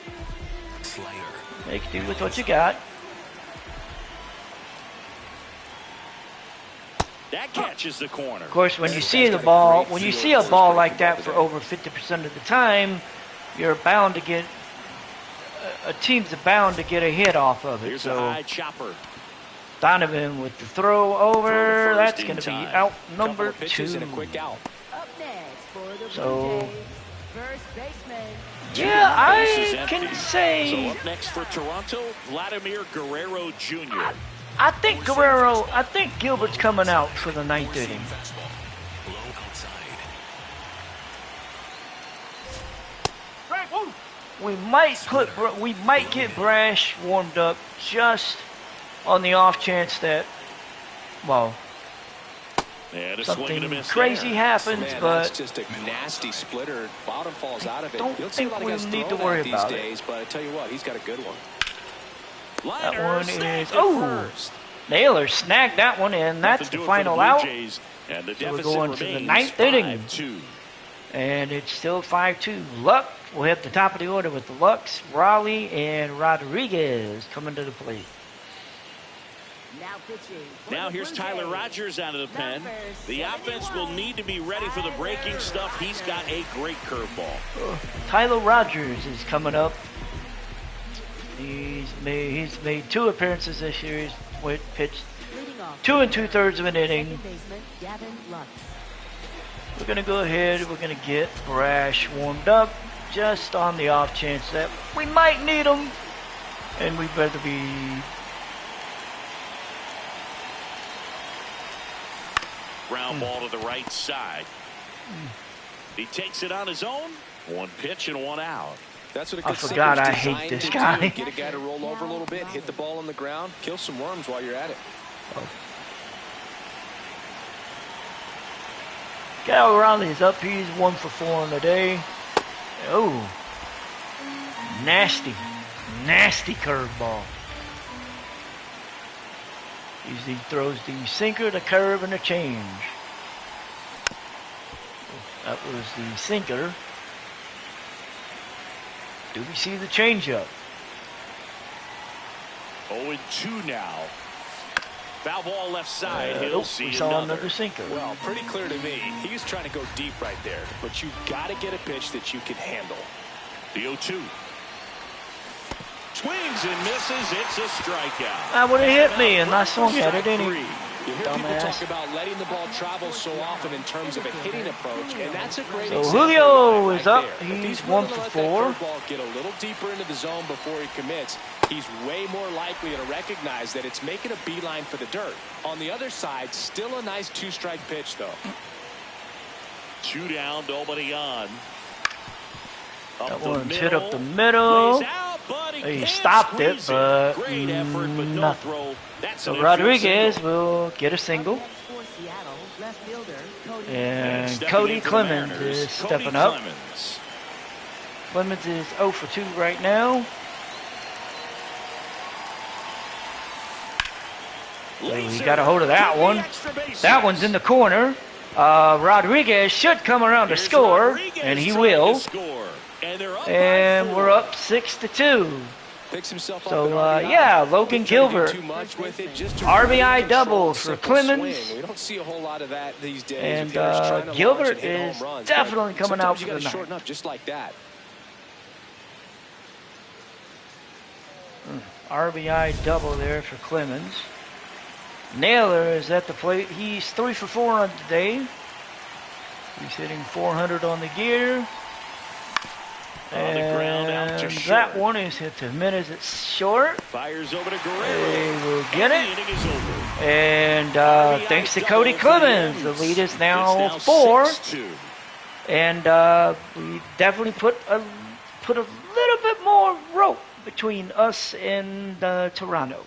Slider. make do with what you got. That catches the corner. Of course, when you see the ball, when you see a ball like that for over 50% of the time, you're bound to get a team's bound to get a hit off of it. Here's a So high chopper. Donovan with the throw over, first that's in going to be time. out Couple number of pitches 2. and a quick out. Up next for the So- Blue Jays, first baseman. Yeah, Base is I empty. can So say up next for Toronto, Vladimir Guerrero Jr. I think Gilbert's coming out for the 9th inning. Fastball. Low outside. We might get Brash warmed up just on the off chance that, well, And a swing and a something miss crazy there. happens, Man, but that's just a nasty splitter. Bottom falls out of it. don't You don't see a think lot of we guys need throw to worry that about these it. days, but I tell you what, he's got a good one. Liner one snagged is- at oh! first. Naylor snagged that one, and that's Nothing the doing for final Blue out. Jays, and the So we're deficit going to the remains ninth inning. 5-2. And it's still 5-2. Luck will hit the top of the order with the Lux, Raleigh, and Rodriguez coming to the plate. Now pitching. for Now the here's Blue Tyler Jays. Rogers out of the pen. Number The offense will 71, need to be ready for the breaking stuff. He's got a great curveball. Tyler Rogers is coming up. He's made 2 appearances this year. He's pitched Leading off. 2 2/3 of an inning. Second baseman, Gavin Lux. We're going to go ahead. We're going to get Brash warmed up just on the off chance that we might need him. And we better be... Ground ball to the right side. He takes it on his own. 1 pitch and 1 out. That's what a I good forgot sinker's I hate designed this to guy. do. Get a guy to roll over a little bit, hit the ball on the ground, kill some worms while you're at it. Cal Riley's up. He's 1 for 4 on the day. Oh. Nasty curveball. He throws the sinker, the curve, and the change. That was the sinker. Do we see the changeup? 0-2 now. Foul ball left side. He'll see we saw another. another sinker. Well, pretty clear to me. He's trying to go deep right there, but you got to get a pitch that you can handle. The 0-2. Swings and misses. It's a strikeout. That would have hit me, and I swung at it anyway. You hear people Dumbass. talk about letting the ball travel so often in terms of a hitting approach, and that's a great So example Julio right is up. there. If He's willing 1 to for let 4. that curveball get a little deeper into the zone before he commits, he's way more likely to recognize that it's making a beeline for the dirt. On the other side, still a nice 2-strike pitch, though. 2 down, nobody on. Up That the one's hit up the middle. middle. Plays out, but He can't stopped it, squeeze but great effort, but no nothing. throw. That's So an infield Rodriguez single. will get a single. Up next for Seattle, left fielder, Cody. And stepping Cody in for the Clemens Mariners, is Cody stepping up. Clemens. Clemens is 0 for 2 right now. So he got a hold of that one. That one's in the corner. Rodriguez should come around to Here's score, Rodriguez and he trying will. to score. And they're up by And 4. we're up 6-2. Picks himself up So, an RBI. yeah, Logan Didn't try to do Gilbert. too much with it, just a RBI really double controlled, for simple Clemens. swing. We don't see a whole lot of that these days. And, with hitters trying to launch Gilbert and hit is home runs, definitely but coming out sometimes you for gotta the shorten night. up just like that. RBI double there for Clemens. Naylor is at the plate. He's 3 for 4 on the day. He's hitting 400 on the gear. On the ground, out to And short. that one is hit to mid as it's short. Fires over to Guerrero. They will get The it. inning is over. And RBI thanks to double Cody for Clemens, the Yankees. lead is It's now 4. 6-2. And we definitely put a little bit more rope between us and Toronto.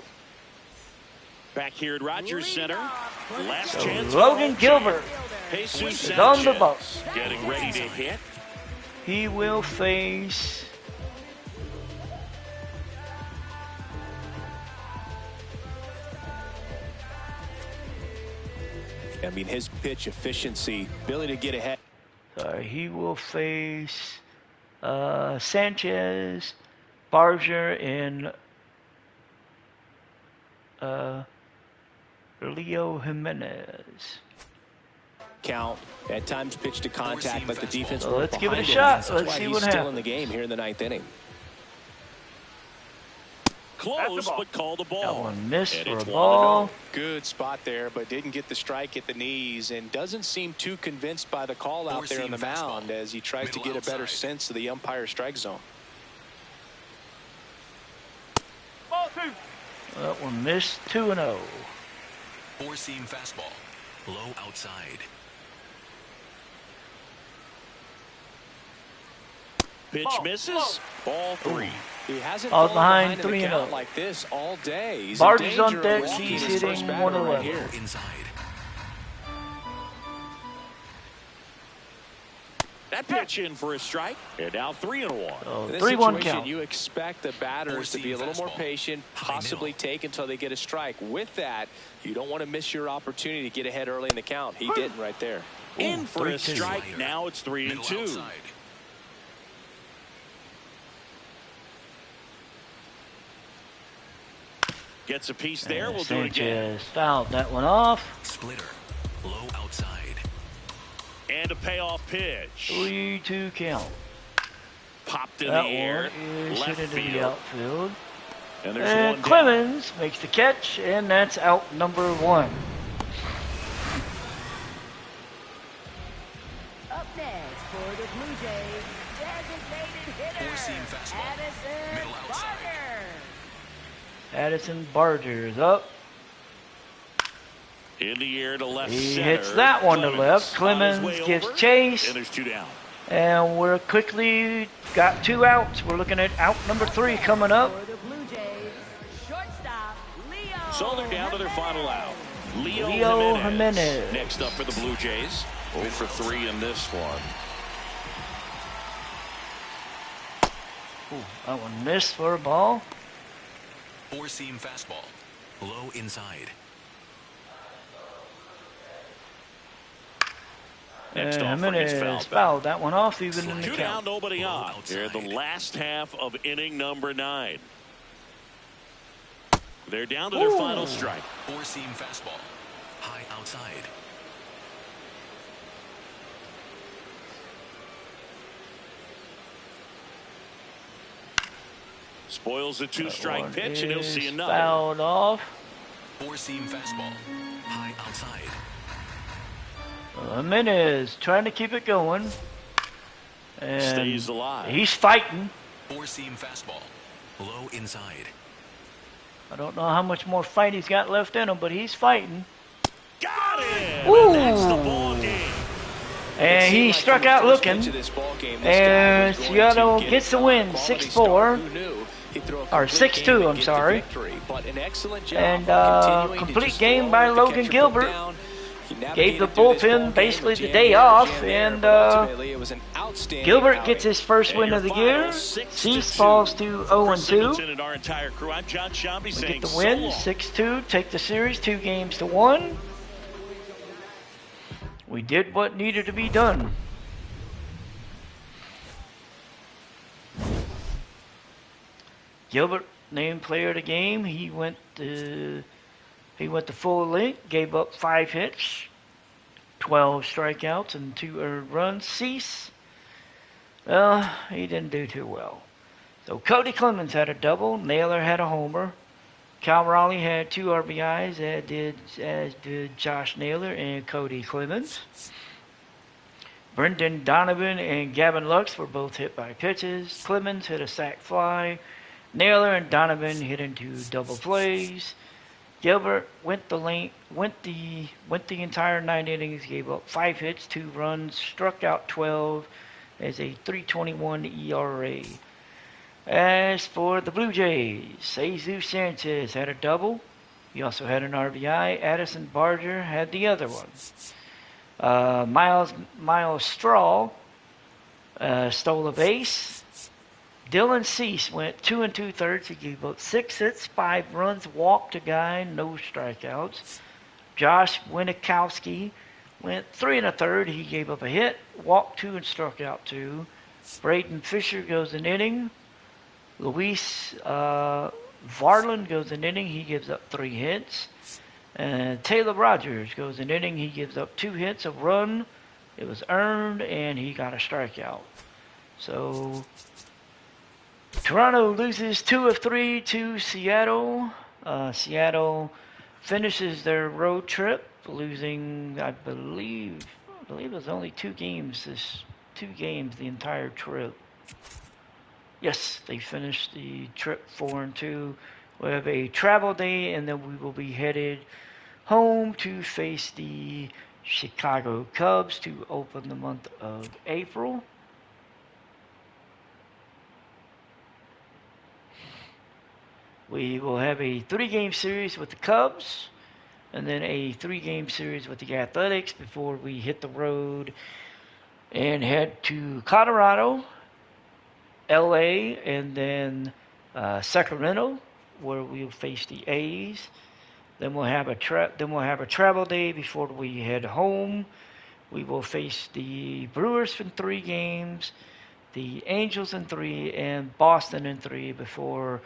Back here at Rogers Center. Last So chance. Logan for Gilbert Jesus is on the boat. Getting ready to hit. He will face I mean, his pitch efficiency, ability to get ahead. Sanchez, Barger, and Leo Jimenez. Count at times pitch to contact, but the defense. So worked let's give it a behind him. shot. That's Let's why see he's what still happens. in the game here in the 9th inning. Close, ball. but call the ball. That one missed And for a it's 1-0. ball. Good spot there, but didn't get the strike at the knees and doesn't seem too convinced by the call out there on the Four-seam mound fastball. as he tries to Middle get a better outside. sense of the umpire strike zone. Ball 2. That one missed 2-0. 4-seam fastball. Low outside. Pitch Ball. misses. Ball 3. He hasn't Falls fallen behind in the 3-0. count like this all day. He's Barger's in on danger deck. of walking He's his first hitting batter 111. right here. Inside. That pitch in for a strike. And now 3-1. So In this 3-1 situation, count. you expect the batters to be a little more patient, possibly take until they get a strike. With that, you don't want to miss your opportunity to get ahead early in the count. He didn't right there. In for a 3-2. strike. Now it's 3-2. Gets a piece there. We'll do it again. Sanchez fouled that one off. Splitter. Low outside. And a payoff pitch. 3-2 count. Popped in That the air. one is Left hit into the field. outfield. And there's And one down. Clemens makes the catch, and that's out number 1. Up next for the Blue Jays, designated hitter, Four-seam fastball. Addison Middle outside. Barger. Addison Barger is up. In the air to left He center. hits that one to left. Clemens on his Clemens way gives over. chase. And there's 2 down. And we're quickly got 2 outs. We're looking at out number 3 coming up. For the Blue Jays, shortstop, Leo. So they're down to their final out. Leo Jimenez. Next up for the Blue Jays. 0 for 3 in this one. Ooh, that one missed for a ball. Four-seam fastball. Low inside. Next And offering is Jimenez fouled. fouled that one off, even in the 2 down, count. nobody Low on. outside. Here in the last half of inning number 9. They're down to their final strike. Four-seam fastball. High outside. Spoils a 2-strike One pitch, and he'll see is another. fouled off. Four-seam fastball. High outside. Jimenez trying to keep it going. And Stays alive. he's fighting. Four-seam fastball. Low inside. I don't know how much more fight he's got left in him, but he's fighting. Got him! Ooh. And that's the ball game. And he struck out looking. And Seattle gets the win, 6-4. Or 6-2, I'm sorry. And complete game by Logan Gilbert. Gave the bullpen basically the day off, and Gilbert gets his first win of the year. Cease falls to 0-2. And our entire crew. I'm John Shambi We saying get the win, so long. 6-2, take the series 2-1. We did what needed to be done. Gilbert named player of the game. He went the full length, gave up 5 hits, 12 strikeouts, and 2 earned runs. Cease, well, he didn't do too well. So Cody Clemens had a double. Naylor had a homer. Cal Raleigh had 2 RBIs, as did Josh Naylor and Cody Clemens. Brendan Donovan and Gavin Lux were both hit by pitches. Clemens hit a sac fly. Naylor and Donovan hit into double plays. Gilbert went the entire 9 innings, gave up 5 hits, 2 runs, struck out 12 as a 3.21 ERA. As for the Blue Jays, Jesus Sanchez had a double. He also had an RBI. Addison Barger had the other one. Miles Straw stole a base. Dylan Cease went 2 2/3. He gave up 6 hits, 5 runs, walked a guy, no strikeouts. Josh Winikowski went 3 1/3. He gave up a hit, walked 2 and struck out 2. Braden Fisher goes an inning. Luis Varland goes an inning. He gives up 3 hits. And Taylor Rogers goes an inning. He gives up 2 hits, a run. It was earned, and he got a strikeout. So Toronto loses 2 of 3 to Seattle. Seattle finishes their road trip, losing, I believe it was only 2 games the entire trip. Yes, they finished the trip 4-2. We have a travel day, and then we will be headed home to face the Chicago Cubs to open the month of April. We will have a 3-game series with the Cubs, and then a 3-game series with the Athletics before we hit the road and head to Colorado, LA, and then Sacramento, where we'll face the A's. Then we'll have a travel day before we head home. We will face the Brewers for 3 games, the Angels in 3, and Boston in 3 before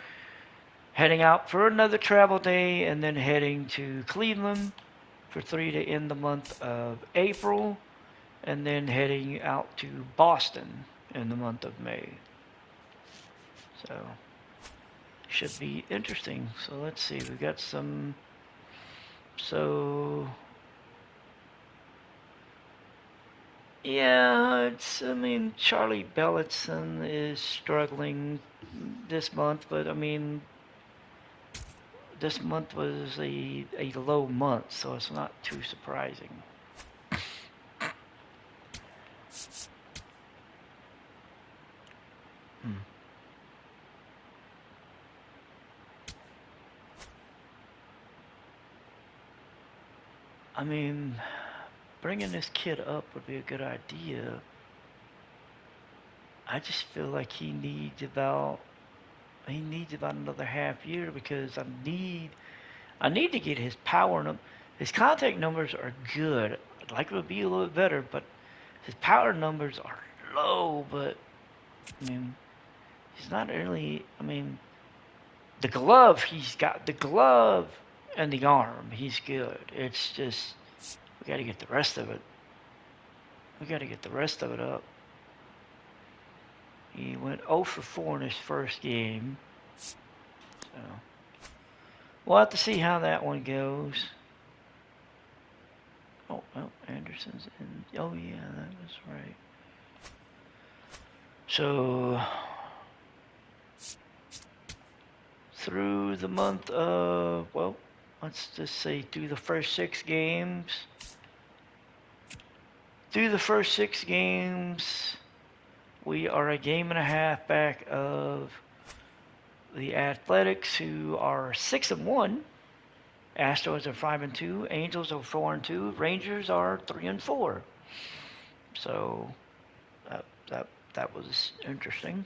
heading out for another travel day and then heading to Cleveland for 3 to end the month of April, and then heading out to Boston in the month of May. So, should be interesting. So let's see, we got some, so, yeah, I mean, Charlie Bellitzen is struggling this month, but I mean, this month was a low month, so it's not too surprising. I mean, bringing this kid up would be a good idea. I just feel like he needs about another half year, because I need to get his power. His contact numbers are good. I'd like it to be a little bit better, but his power numbers are low. But I mean, he's not really. I mean, the glove, he's got the glove and the arm. He's good. It's just we got to get the rest of it. We got to get the rest of it up. He went 0 for 4 in his first game. So we'll have to see how that one goes. Oh, well, Anderson's in. Oh, yeah, that was right. So, through the month of, well, let's just say through the first 6 games. Through the first 6 games, we are a game and a half back of the Athletics, who are 6-1. Astros are 5-2. Angels are 4-2. Rangers are 3-4. So that was interesting.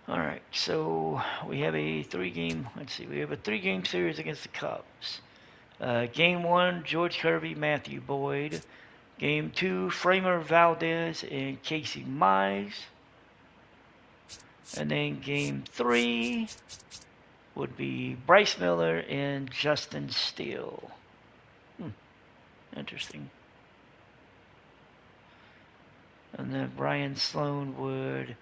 All right, so we have a 3-game. Let's see, we have a 3-game series against the Cubs. Game 1, George Kirby, Matthew Boyd. Game 2, Framer Valdez and Casey Mize. And then Game 3 would be Bryce Miller and Justin Steele. Interesting. And then Brian Sloan would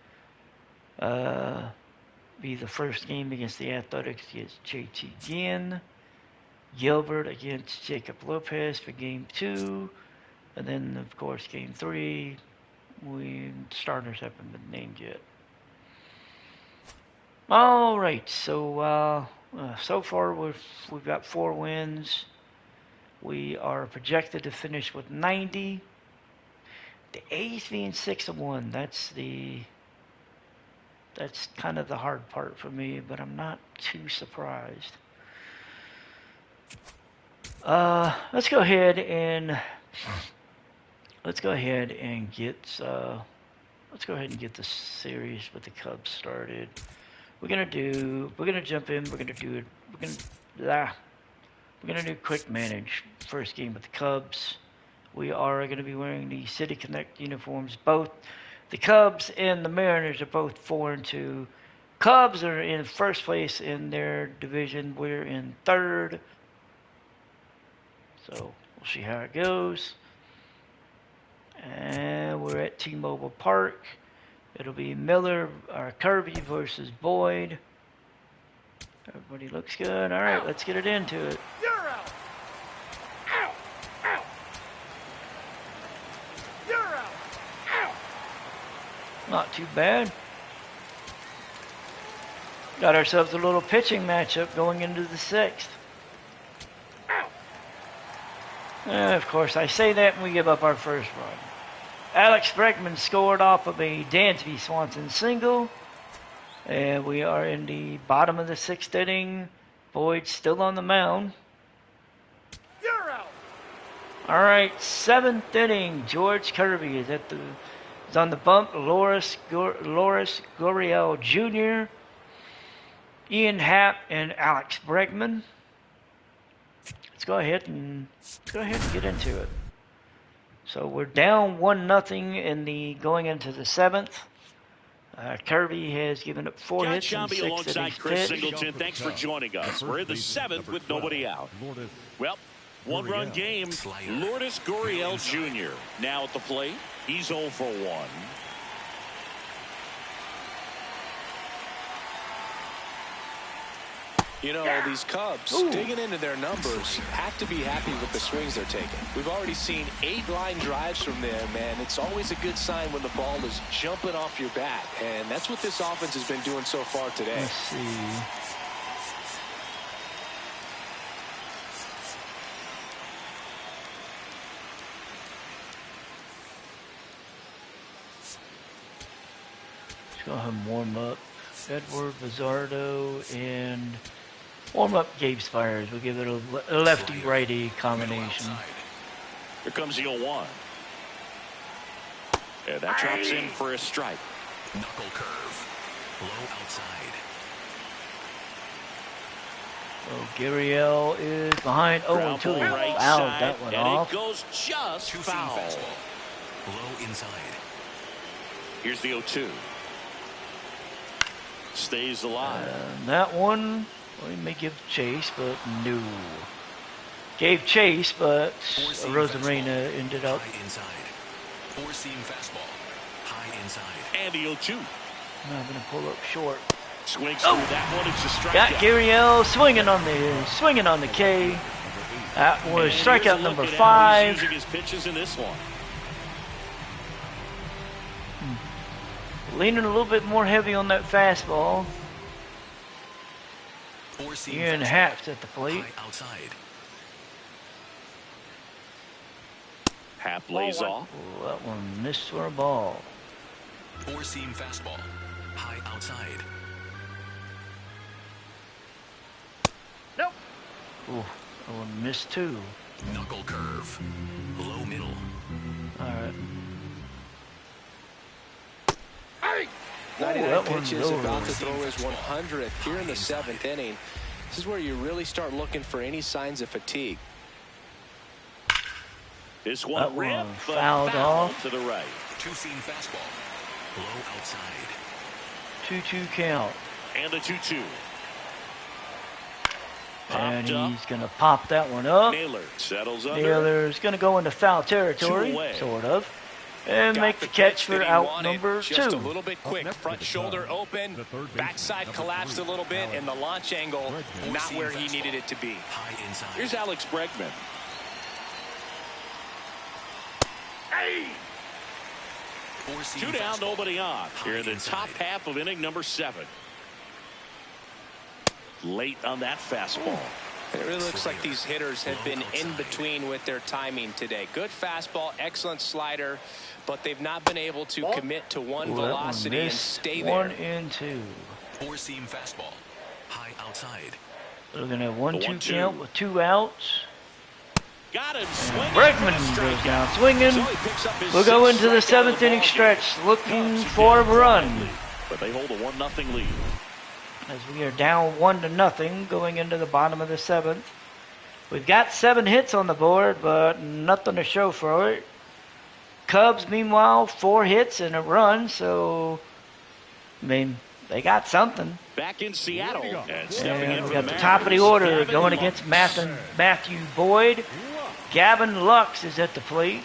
be the first game against the Athletics against JT Ginn. Gilbert against Jacob Lopez for Game 2. And then, of course, Game 3, starters haven't been named yet. All right, so so far we've got 4 wins. We are projected to finish with 90. The A's being 6-1, that's kind of the hard part for me, but I'm not too surprised. Let's go ahead and get the series with the Cubs started. We're gonna jump in. We're gonna do quick manage. First game with the Cubs. We are gonna be wearing the City Connect uniforms. Both the Cubs and the Mariners are both 4-2. Cubs are in first place in their division. We're in third. So we'll see how it goes. And we're at T-Mobile Park. It'll be Kirby versus Boyd. Everybody looks good. All right, let's get it into it. You're out. Out. Out. You're out. Out. Not too bad. Got ourselves a little pitching matchup going into the 6th. Of course, I say that and we give up our first run. Alex Bregman scored off of a Dansby Swanson single. And we are in the bottom of the 6th inning. Boyd still on the mound. You're out. All right, 7th inning. George Kirby is on the bump. Loris Gurriel Jr., Ian Happ, and Alex Bregman. Let's go ahead and get into it. So we're down 1-0 in the going into the 7th. Kirby has given up 4 John hits in Shambi 6 alongside innings Chris pitched. Singleton. Thanks for joining us. We're in the 7th with nobody out. Well, one-run game. Lourdes Gurriel Jr. now at the plate. He's 0 for 1. You know, these Cubs, digging into their numbers, have to be happy with the swings they're taking. We've already seen 8 line drives from them, and it's always a good sign when the ball is jumping off your bat. And that's what this offense has been doing so far today. Let's see. Let's go ahead and warm up. Edward Bizardo and warm up Gabe Spires. We'll give it a lefty-righty combination. Here comes the 0-1. And that drops in for a strike. Knuckle curve. Low outside. Oh, Gurriel is behind. Oh, Ground until he ball right fouled side, that one and off. it goes just Two-seam foul. fastball. Low inside. Here's the 0-2. Stays alive. That one, well, he may give chase, but no. Gave chase, but Four-seam Rosarena fastball. ended up. High inside. Four-seam fastball. High inside. And the 0-2. Not going to pull up short. Swings through that one. It's a strikeout. Got Gurriel swinging on the K. That was And strikeout here's a number look at how he's 5. using his pitches in this one. Leaning a little bit more heavy on that fastball. Four-seam Ian fastball. Happ's at the plate. High outside. Hap lays off. Oh, that one missed for a ball. Four-seam fastball. High outside. Nope. Ooh, that one missed too. Knuckle curve. Low middle. All right. 99 that one pitches, goes. about to throw his 100th here in the 7th inning. This is where you really start looking for any signs of fatigue. This one That one ripped, but fouled foul off. to the right. Two-seam fastball. Low outside. 2-2 count. And the 2-2. And Popped up. he's going to pop that one up. Naylor settles under. Naylor's going to go into foul territory, Two away. sort of. And Got make the catch for that he out wanted, number just 2. a little bit quick. Front shoulder open, backside collapsed a little bit, and the launch angle not where he needed it to be. High inside. Here's Alex Bregman. Four-seam 2 down, fastball. nobody on. Here in the inside. top half of inning number 7. Late on that fastball. It really looks like these hitters have been in between with their timing today. Good fastball, excellent slider, but they've not been able to commit to one Ooh, that one velocity and missed. stay 1 there. and 2. Four-seam fastball. High outside. Looking at 1-2 1-2. count with 2 outs. Got him swinging. Bregman for a goes strikeout. down swinging. So he picks up his We'll go 6th into the strikeout of 7th inning ball stretch game. looking Cubs for a again run. lead, but they hold a 1-0 lead. As we are down 1-0 going into the bottom of the 7th. We've got 7 hits on the board, but nothing to show for it. Cubs, meanwhile, 4 hits and a run, so, I mean, they got something. Back in Seattle. And stepping in And for we got the the top of the Mariners, order Gavin going Lux. against Matthew Boyd. Gavin Lux is at the plate.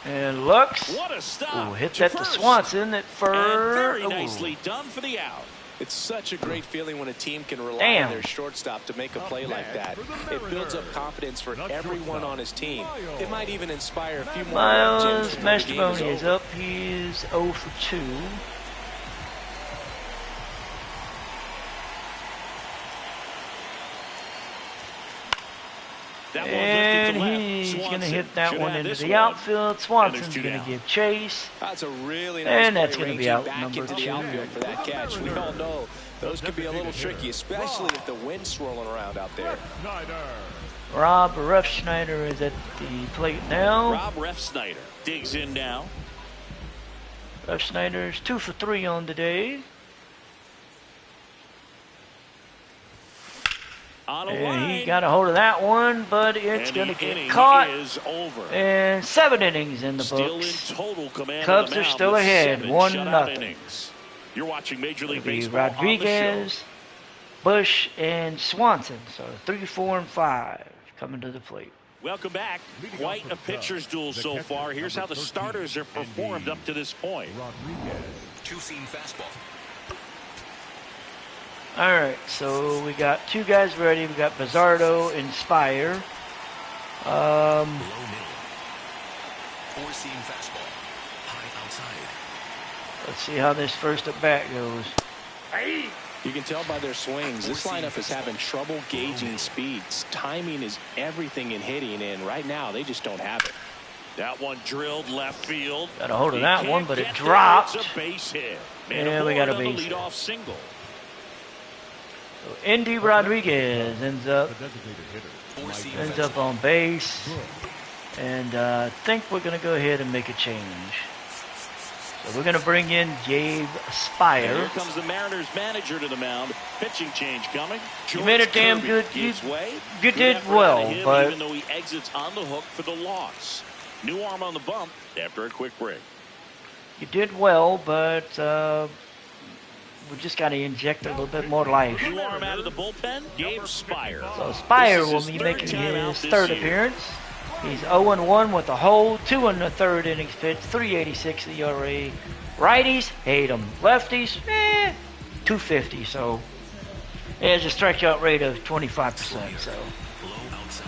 And Lux What a stop. hit to that to first. Swanson at And first. very nicely done for the out. It's such a great feeling when a team can rely Damn. on their shortstop to make a play like that. It builds up confidence for everyone on his team. It might even inspire a few more Miles gems before the game is Mastrobuoni is over. up. He's 0 for 2. That one lifted And left. he's going to Swanson hit that should one have into this the one. outfield. Swanson's And there's going two to down. give chase. That's a really nice And that's play, gonna be ranging out back number into the 2. outfield for that catch. We all know those can be a little tricky, especially if the wind's swirling around out there. Rob Refsnyder is at the plate now. Rob Refsnyder digs in now. Refsnyder's 2 for 3 on the day. On a And line. he got a hold of that one, but it's And going to the get inning caught. is over. And 7 innings in the Still in books. total command. Cubs of the are mound still with ahead, 7 1-0. shutout innings. You're watching Major League It'll be Baseball on the show. Rodriguez, Bush, and Swanson. So 3, 4, and 5 coming to the plate. Welcome back. Quite a pitcher's duel so far. Here's how the starters have performed up to this point. Two-seam fastball. All right, so we got 2 guys ready. We got Bizzardo and Spire. Low middle. Four-seam fastball. High outside. Let's see how this first at bat goes. You can tell by their swings, this lineup is having trouble gauging speeds. Timing is everything in hitting, and right now they just don't have it. That one drilled left field. Got a hold of He that can't one, but it get there. dropped. It's a base hit. Yeah, we got a on the base hit. leadoff single. So Indy Rodriguez ends up Four-seam ends up on base, and I think we're gonna go ahead and make a change. So we're gonna bring in Gabe And Spire. here comes the Mariners manager to the mound. Pitching change coming. You made it damn Kirby good. gives way. You Good did effort out well, of him, but even though he exits on the hook for the loss. New arm on the bump after a quick break. you did well, but we just got to inject a little bit more life. New arm out of the bullpen. Gabe Spire. So Spire This is will his be third making time out his this third year. appearance. He's 0-1 with a hold, 2 in the third innings pitched, 3.86 ERA. Righties hate him. Lefties, 250. So he has a strikeout rate of 25%. So Low outside.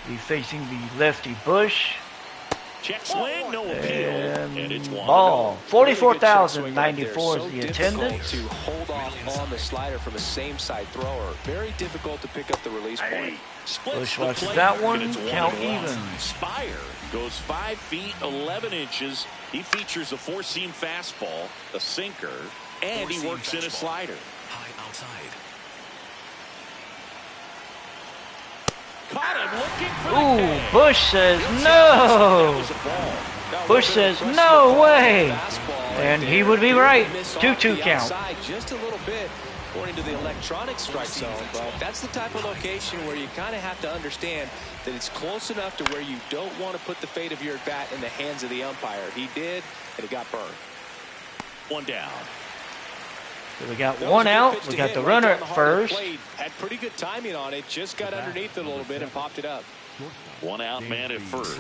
he's facing the lefty Bush. Check swing, no appeal. And it's one. Ball. Really good check swing right there. 44,094 So is the difficult attendance. to hold off on the slider from a same side thrower. Very difficult to pick up the release point. Splits Bush the watches plate, that one. and it's Count 1-1. even. Spire goes 5 feet 11 inches. He features a four-seam fastball, a sinker, and he Four-seam works in a fastball. slider. High outside. Caught him looking for the Ooh, K. Bush says That no. was a ball. Now, Bush a little bit says, of "No pressure way." on the fastball And right he there. would be Did right. miss off 2-2 the count. outside just a little bit according to the electronic strike zone, but that's the type of location where you kind of have to understand that it's close enough to where you don't want to put the fate of your bat in the hands of the umpire. He did, and it got burned. One down. So we got That was one a good out. pitch We to got hit the right runner down the at heart of the first. plate. Had pretty good timing on it. Just got underneath it a little bit and popped it up. One out man at first.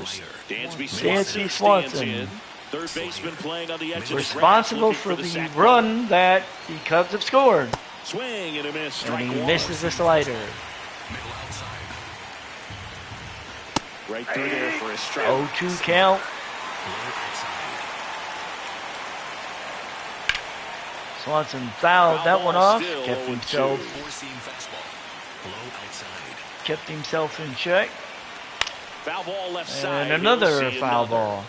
Dansby Dansby Swanson stands Swanson. in. Third baseman playing on the edge of the grass, Responsible looking for the the sac fly. run that the Cubs have scored. Swing and a miss. And Strike he one. misses the slider. Middle outside. Right through there for a strike. 0-2 count. Low outside. Swanson fouled that one ball off. still Kept 0-2. himself, Four-seam fastball. Low outside. kept himself in check. Foul ball left side. And He'll another see foul another. ball.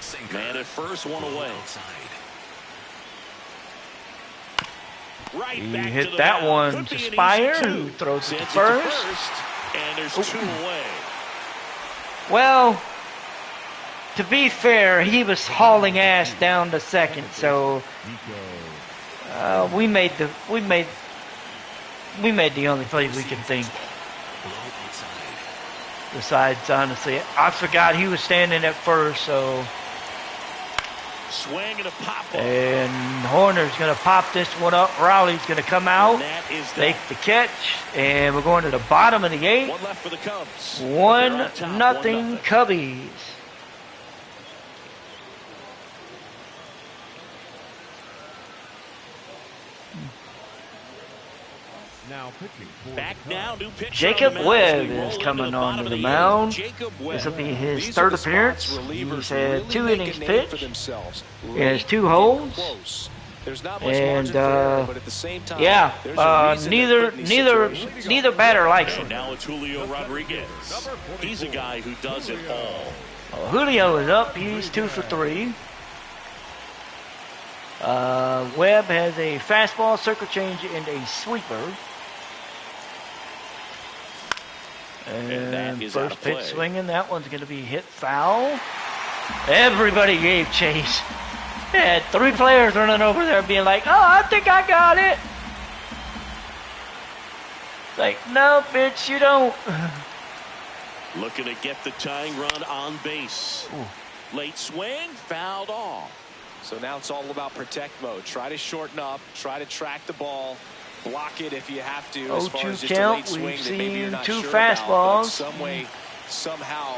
Sinker. Man at first, one Low away. outside. Right He back hit to the that mound. one Could to be an Spire, easy who two. throws it to Sends first. And there's two away. Well, to be fair, he was hauling ass down to second, so we made the only play we could think. Low outside. Besides, honestly, I forgot he was standing at first, so Swing and a pop ball. and Horner's gonna pop this one up. Rowley's gonna come out, And that is make that. the catch, and we're going to the bottom of the eighth. One left for the Cubs. They're 1-0 on top, 1-0. Cubbies. Now pitching for Back now, new pitcher Jacob on the mound as Webb we roll is into coming the bottom onto of the eighth. mound. Jacob Webb. This will be his These are third the spots appearance. relievers He's had really 2 make a innings name for pitched. themselves. He has Late, 2 getting holds. close. There's not much And margin for error, but at the same time, yeah, there's a reason they put in these situations. neither batter likes And him. now it's Julio Rodriguez. He's a guy who does it all. Julio is up. He's 2 for 3. Webb has a fastball, circle change, and a sweeper. And that is out of first pitch play. swinging. That one's going to be hit foul. Everybody gave chase. They had 3 players running over there being like, oh, I think I got it. Like, no, bitch, you don't. Looking to get the tying run on base. Late swing, fouled off. So now it's all about protect mode. Try to shorten up, try to track the ball, block it if you have to. As far 0-2 as just a count. late swing We've that maybe you're seen not 2 sure about, but fastballs. some way, somehow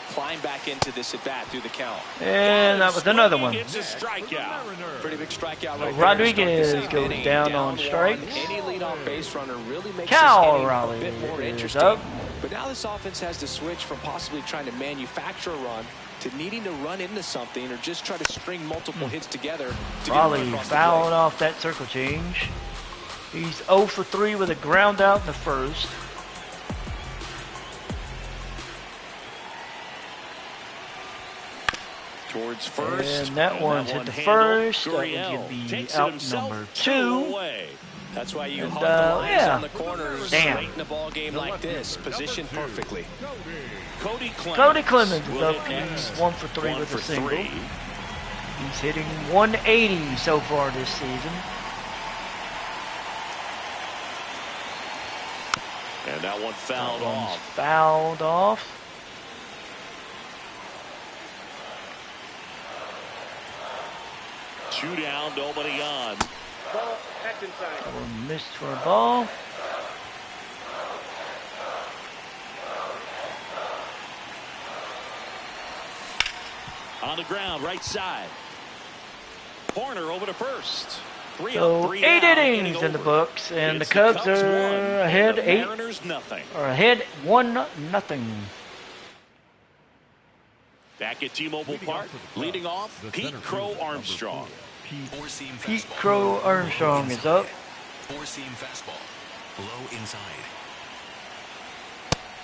climb back into this at bat through the count. And that was another one. It's a strikeout. Pretty big strikeout right Rodriguez there to start the 7th goes inning. down on strikes. Any leadoff base runner really makes Cal this inning Raleigh a bit more is interesting. up. But now this offense has to switch from possibly trying to manufacture a run to needing to run into something or just try to string multiple hits together to get a run Raleigh across the fouling plate. off that circle change. He's 0 for 3 with a ground out in the first. Towards first. And that one's hit the handled. first. That one's Gurriel going to be takes it out himself, number 2 2. away. That's why you And, hunt the lines yeah. on the corners Damn. late in a ball game like this, positioned perfectly. Cody Clemens. Cody Clemens is will up. hit He's next. 1 for 3 1 with for a single. 3. He's hitting 180 so far this season. And that one fouled That one's off. fouled off. 2 down, nobody on. Ball, that's inside. That one missed for a ball. On the ground, right side. Horner over to first. 3 So up, 3 8 down, innings in the over. books, and It's the Cubs one, are and ahead the 8 Mariners nothing. or ahead 1-0. Back at T-Mobile Park, leading off, Pete Crow Armstrong. Four-seam Pete fastball. Crow Armstrong is up. Four-seam fastball. Low inside.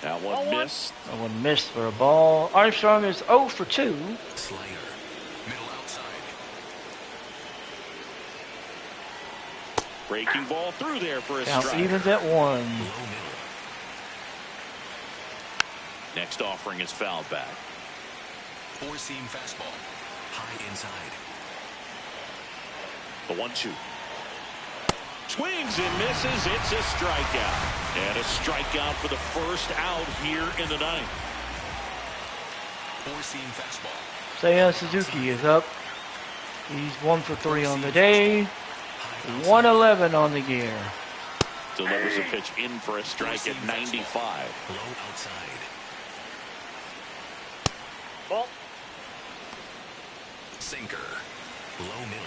That one missed. That one missed for a ball. Armstrong is 0 for 2. Slider. Middle outside. Breaking ball through there for a Count strike. evens at 1. Low middle. Next offering is fouled back. Four-seam fastball. High inside. The 1-2. Swings and misses. It's a strikeout. And a strikeout for the first out here in the ninth. Four-seam fastball. Seiya Suzuki is up. He's 1 for 3 on the day. High outside. 111 on the year. Delivers a pitch in for a strike at Four-seam 95. fastball. Low outside. Ball. Sinker. Low middle.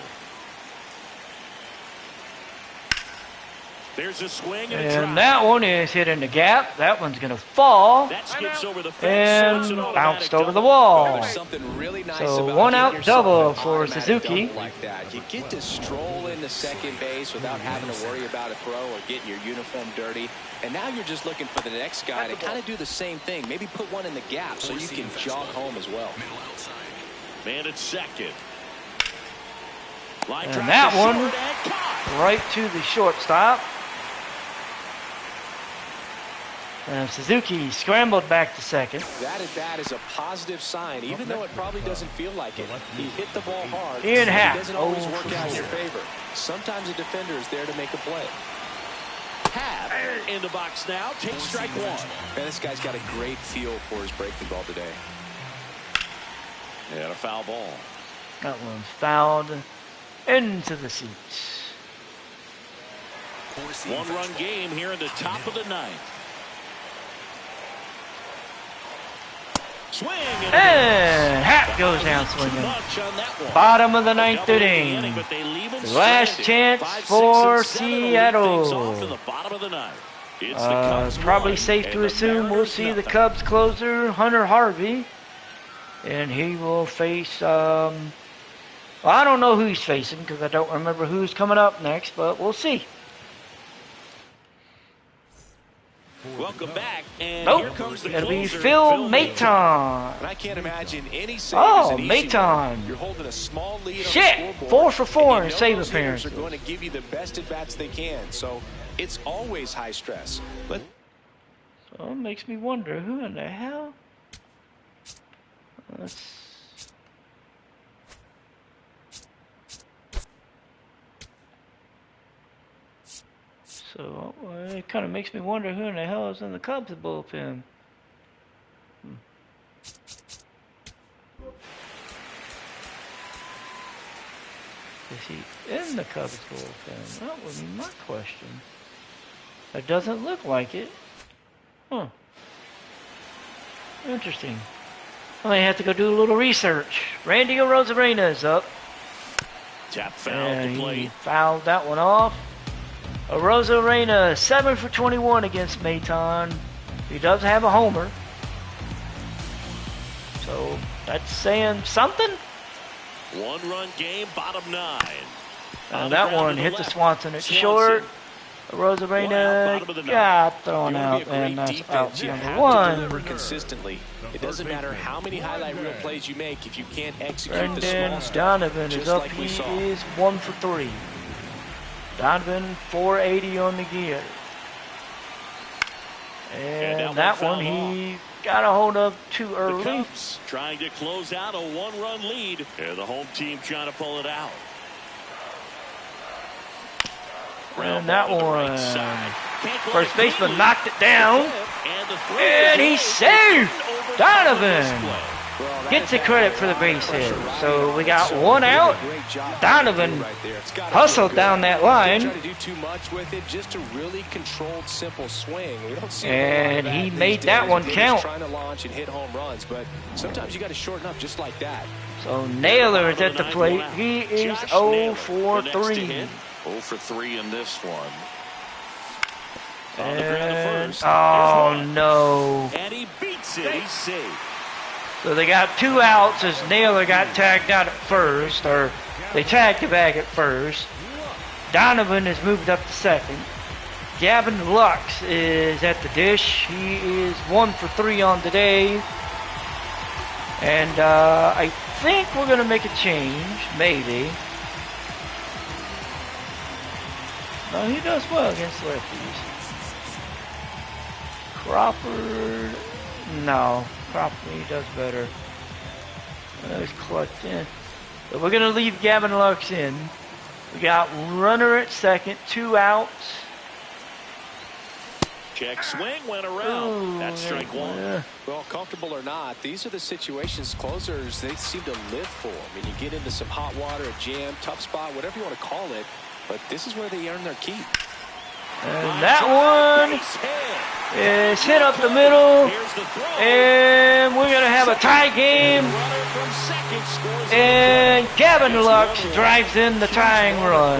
There's a swing and a And drop. that one is hit in the gap. That one's going to fall That skips over the fence. and so it's an automatic bounced over the double. wall. There's something really nice So about 1 getting out yourself double an for automatic Suzuki. double like that. You get to stroll into second base without having to worry about a throw or getting your uniform dirty. And now you're just looking for the next guy to kind of do the same thing. Maybe put one in the gap so you can jog home as well. Middle outside. Man at second. Line And drive that to one- short and caught. Right to the shortstop. And Suzuki scrambled back to second. That at bat is a positive sign, even though it probably doesn't feel like it. He hit the ball hard. Ian but Happ, it doesn't always 0 work for out in your 4. favor. Sometimes a defender is there to make a play. Happ in the box now. Takes strike Four-seam one. fastball. Man, this guy's got a great feel for his breaking ball today. And a foul ball. That one's fouled into the seats. Four-seam One-run fastball. game here in the top of the ninth. Swing And Happ goes down Too swinging. much on that one. Bottom of the ninth Double in the inning. but they leave it The last stranded. chance 5, 6, for and 7 to lead Seattle. things off in the bottom of the ninth. It's the Cubs Probably 1 safe and to the assume we'll Mariners see the nothing. Cubs closer, Hunter Harvey. And he will face Well, I don't know who he's facing because I don't remember who's coming up next, but we'll see. Welcome back, and Nope. here comes the It'll be closer, Phil Maton. Maton. And I can't imagine any save Oh, is an easy Maton. one. You're holding a small lead Shit, on the scoreboard. 4 for 4 and in you know save those hitters appearances. are going to give you the best at bats they can. So it's always high stress. But So it makes me wonder who in the hell. Let's. So it kind of makes me wonder who in the hell is in the Cubs bullpen. Is he in the Cubs bullpen? That would be my question. It doesn't look like it. Huh. Interesting. I may have to go do a little research. Randy Arozarena is up. Tap foul And to he plate. fouled that one off. Arozarena 7 for 21 against Maton. He does have a homer. So that's saying something. 1-run game, bottom 9. And On the that ground one to the hit the left. Swanson at Swanson. short. One out, bottom of the Arozarena ninth. got thrown you want out, to be a great and that's defense. out You number have to one. deliver consistently. It doesn't matter how many highlight reel plays you make if you can't execute the small Brendan stuff. Donovan is just up. like we He saw. is 1 for 3. Donovan 480 on the gear. And that one he got a hold of too The early. Cubs trying to close out a 1-run lead. And the home team trying to pull it out. And that Ground ball to the one, right side. Can't play first baseman cleanly. knocked it down. And the throw And is he's in. safe. Over Donovan this play. Well, that gets the is credit for the base hit. So we got one out. Great job Donovan right there. It's gotta hustled feel down good. that Don't line. try to do too much with it, just a really controlled, simple swing. We don't see a lot And of that he these made that days. one Hitters count. Trying to launch and hit home runs, but sometimes you got to shorten up just like that. So Naylor is at the Bottom of plate. ninth, one He out. is Josh 0 Naylor, for the next to 3. hit. 0 for 3 in this one. On the ground to And, first. oh There's one. no. And he beats it. He's safe. So they got 2 outs as Naylor got tagged out at first, or they tagged the bag at first. Donovan has moved up to second. Gavin Lux is at the dish. He is 1 for 3 on the day. And I think we're going to make a change, maybe. No, he does well against lefties. Crawford, no. Crawford, he does better. He's clutched in. But we're going to leave Gavin Lux in. We got runner at second, 2 outs. Check swing went around. Ooh, That's strike 1. yeah. Well, comfortable or not, these are the situations closers they seem to live for. I mean, you get into some hot water, a jam, tough spot, whatever you want to call it, but this is where they earn their keep. And that one is hit up the middle. Here's the throw. And we're going to have a tie game. Runner from second scores. And Gavin Lux drives in the tying run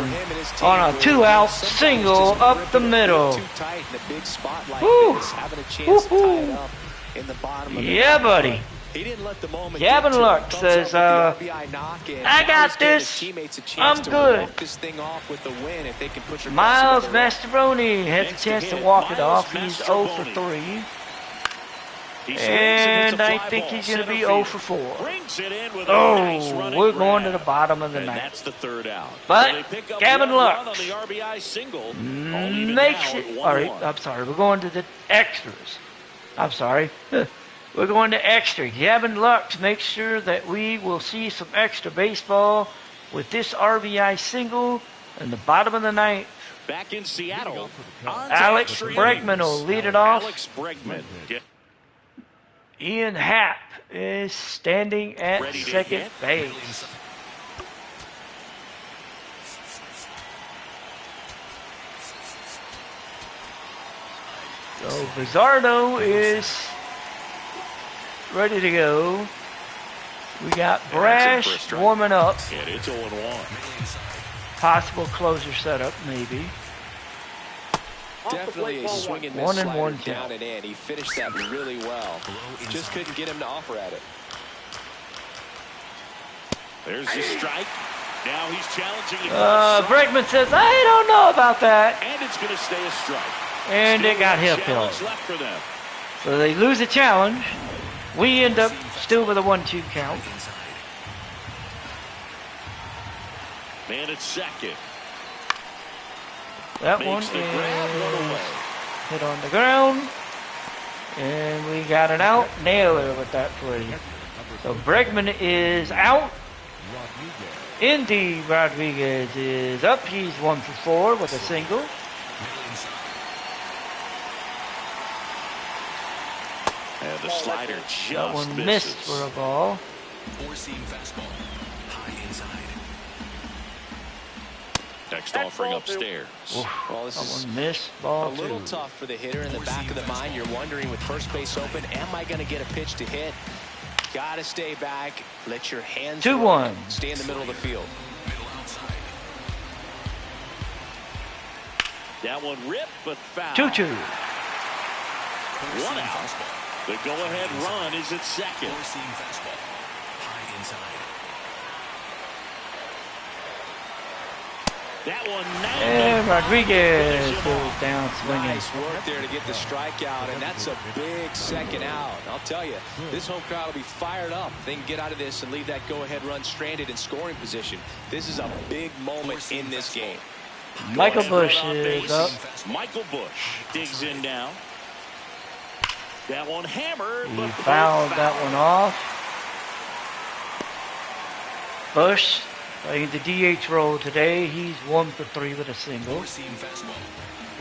on a 2-out single up the middle. Too tight in a big spot like Woo. this, having a chance to tie Woo-hoo. it up in the bottom of the Yeah, ninth. buddy. He didn't let the moment Gavin get to him. Lux Thumbs says, up with the RBI knock, and I now got he's giving his this. teammates a chance I'm to good. walk this thing off with the win if they can put your Miles cross together. Mastrobuoni has a Next chance to to hit, walk it Miles off. He's 0 for Mastrobuoni. 3. He swings and And hits a I fly think ball, he's going to center be 0 field. for 4. Brings it in with a nice Oh, running we're going to grab. the bottom of the And ninth. that's the 3rd out. But So they pick up Gavin one run Lux on the RBI single. All even makes now it. at All right, 1-1. I'm sorry. We're going to the extras. I'm sorry. We're going to extra. Gavin Lux makes sure that we will see some extra baseball with this RBI single in the bottom of the ninth. Back in Seattle. On to Alex extra Bregman innings. will lead it off. Alex Bregman. Ian Happ is standing at Ready to second hit. base. So Bizardo is ready to go. We got for a Brash strike. warming up. And it's 0-1. Possible closer setup, maybe. Definitely a swing and miss 1-1 slider count. down and in. He finished that really well. Just couldn't get him to offer at it. There's the strike. Now he's challenging the Bregman says, I don't know about that. and it's going to stay a strike. And Still it got one hip challenge filled. left for them. So they lose a challenge. We end up still with a 1-2 count. Man at second. That Makes one the grab, one is away. hit on the ground. And we got an out. Naylor with that play. So Bregman is out. Indy Rodriguez is up. He's 1 for 4 with a single. And the slider just That one misses. missed for a ball. Four-seam fastball. High inside. Next offering upstairs. Well, this That is one missed. a Ball little 2. tough for the hitter in the back of the mind. You're wondering with first base open, am I going to get a pitch to hit? Got to stay back. Let your hands 2-1. run. Stay in the middle of the field. Middle outside. That one ripped, but foul. 2-2. One out. The go-ahead run is at second. Four-seam fastball. High inside. That one And Rodriguez Finish him goes off. down swinging. Nice work there to get the strikeout, and that's a big second out. I'll tell you, this home crowd will be fired up. They can get out of this and leave that go-ahead run stranded in scoring position. This is a big moment in this game. Michael Go ahead, Bush run on is base. up. Michael Bush digs in now. That one hammered, He but fouled that one off. Bush playing the DH role today. He's 1 for 3 with a single. Four-seam fastball.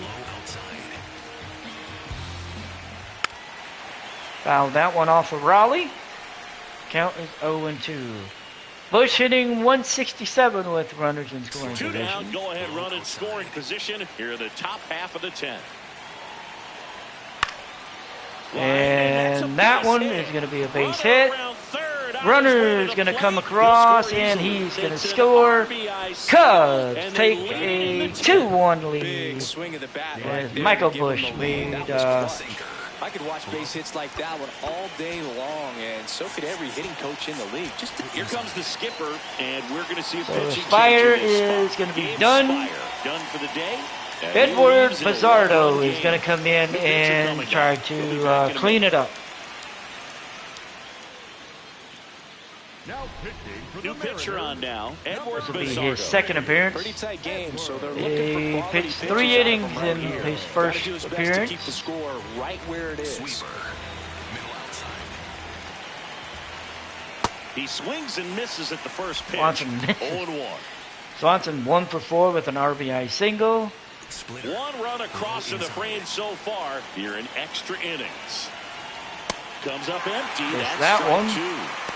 Low outside. Fouled that one off of Raleigh. Count is 0-2. Bush hitting 167 with runners in scoring Two down, position. go-ahead run in scoring position. Here are the top half of the 10th. And that one is going to be a base hit. Around third, Runner's going to come across, and he's going to score. Cubs take a 2-1 Big lead. swing of the bat As right there. Michael to give him Bush the lead. made, That was clutch. I could watch base hits like that one all day long, and so could every hitting coach in the league. Just Here comes the skipper, and we're going to see a So pitching Spire change in this is spot. gonna be Gabe done. Spire, done for the day. And Edward leaves in a Pizzardo 1-1 is going to come in New pitcher and coming try up. He'll be back to in a clean minute. it up. Now pitching for New the pitcher Mariners. on now. Edward This will be Pizzardo. his second appearance. pretty tight game, so they're looking He for quality pitched pitches 3 out of innings him right in here. his Gotta first do his best appearance. to keep the score right where it is. Sweeper. Middle outside. He swings and misses at the first pitch. Swanson misses. 0-1. Swanson 1 for 4 with an RBI single. Splitter. One run across to the frame so far here in extra innings. Comes up empty. There's That's that strike one. 2.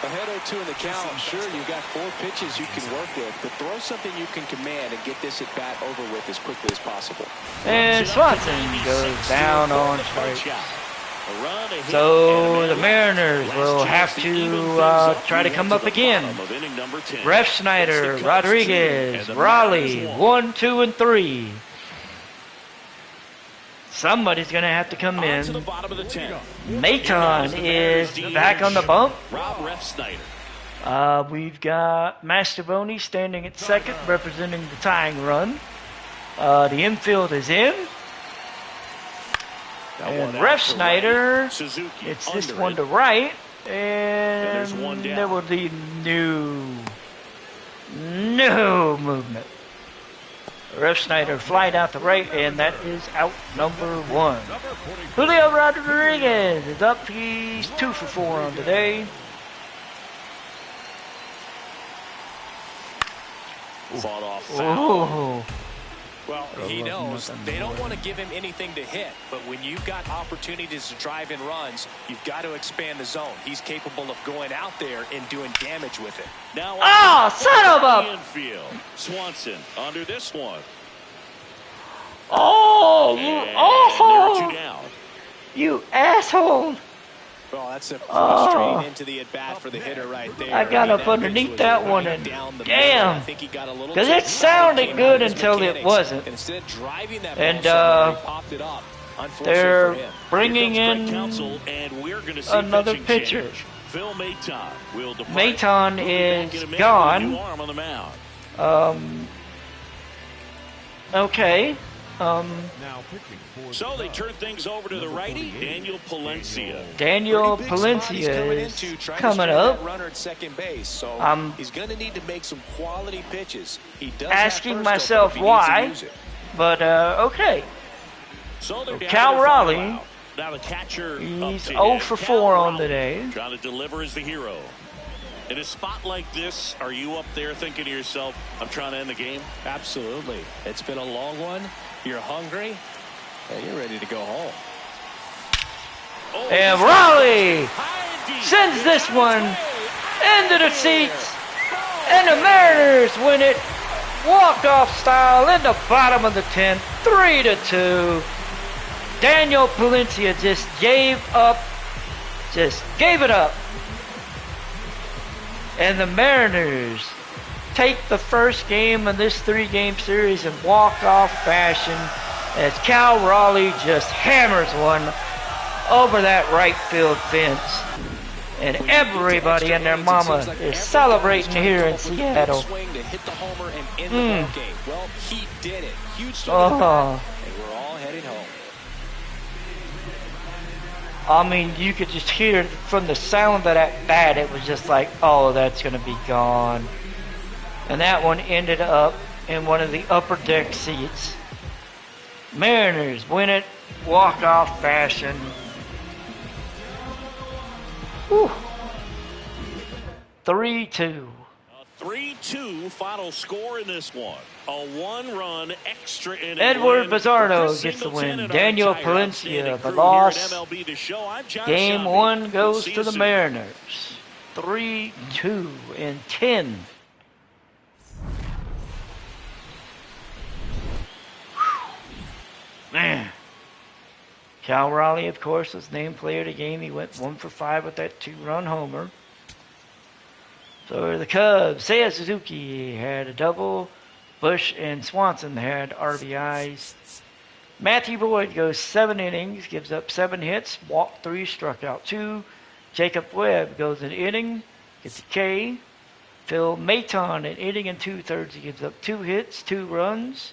Ahead 0-2 in the count. Sure, you've got 4 pitches you can work with, but throw something you can command and get this at bat over with as quickly as possible. And Swanson goes down on strike. So the Mariners will have to try to come up again. Ref Schneider, Rodriguez, Raleigh, 1, 2, and 3. Somebody's going to have to come in. Maton is back on the bump. Rob Ref Snyder. We've got Mastrobuoni standing at second, representing the tying run. The infield is in. And Ref Schneider, Suzuki it's this under one it. to right. there's And one down. there will be no movement. Ref Schneider flied out to right, and that is out number 1. Julio Rodriguez is up. He's 2 for 4 on today. Fought off foul. Ooh. Well, he knows they don't want to give him anything to hit, but when you've got opportunities to drive in runs, you've got to expand the zone. He's capable of going out there and doing damage with it. Now Oh, son of a... infield. Swanson under this one. Oh, you And there are asshole! 2 down. You asshole! Well, that's a frustrating into the at-bat for the hitter right there. I got up pitch underneath was that one right and down the damn. middle. I think he got a little 'Cause too it high. sounded Came good out of his until it mechanics. wasn't. And instead of driving that And, ball somewhere, he popped it up. Unfortunately They're for him. bringing Here comes Greg in Counsell, and we're going to see another pitching pitcher. change. Phil Maton will depart. Maton We'll be back is in a minute with a gone. new arm on the mound. Okay. So they turn things over to the righty, Daniel Palencia. Daniel Pretty big spot he's Palencia coming is into, trying to coming strand up. that runner at second base. So he's going to need to make some quality pitches. He does Asking have myself first open if he why, needs to use it. but okay. So they're down Cal to their final Raleigh, out. Now the catcher he's up to 0 hit. for Cal 4 on Raleigh the day. Trying to deliver as the hero. In a spot like this, are you up there thinking to yourself, I'm trying to end the game? Absolutely. It's been a long one. You're hungry, and you're ready to go home. Oh, And this Raleigh high and deep. sends this It's on one its way. into the seats, and the Mariners win it walk-off style in the bottom of the 10th, 3-2. Daniel Palencia just gave it up. And the Mariners take the first game of this 3-game series in walk-off fashion as Cal Raleigh just hammers one over that right field fence. And everybody and their mama is celebrating here in Seattle. Swing to hit the homer and end the ball game. Well, he did it. Huge swing, Oh. and we're all heading home. I mean, you could just hear from the sound of that bat, it was just like, oh, that's going to be gone. And that one ended up in one of the upper deck seats. Mariners win it, walk-off fashion. Whew. 3-2. A 3-2 final score in this one. A one-run extra inning. Edward win. Bizzardo Chris gets the Singleton win. and our Daniel entire Palencia, outstanding the crew here loss. at MLB The Show. I'm John Game Sciambi. 1 goes See to you the soon. Mariners. 3-2 in 10. Man. Cal Raleigh, of course, was named player of the game. He went 1 for 5 with that 2-run homer. So the Cubs, Seiya Suzuki had a double. Bush and Swanson had RBIs. Matthew Boyd goes 7 innings, gives up 7 hits, walked 3, struck out 2. Jacob Webb goes an inning, gets a K. Phil Maton, an inning and 2/3, he gives up 2 hits, 2 runs,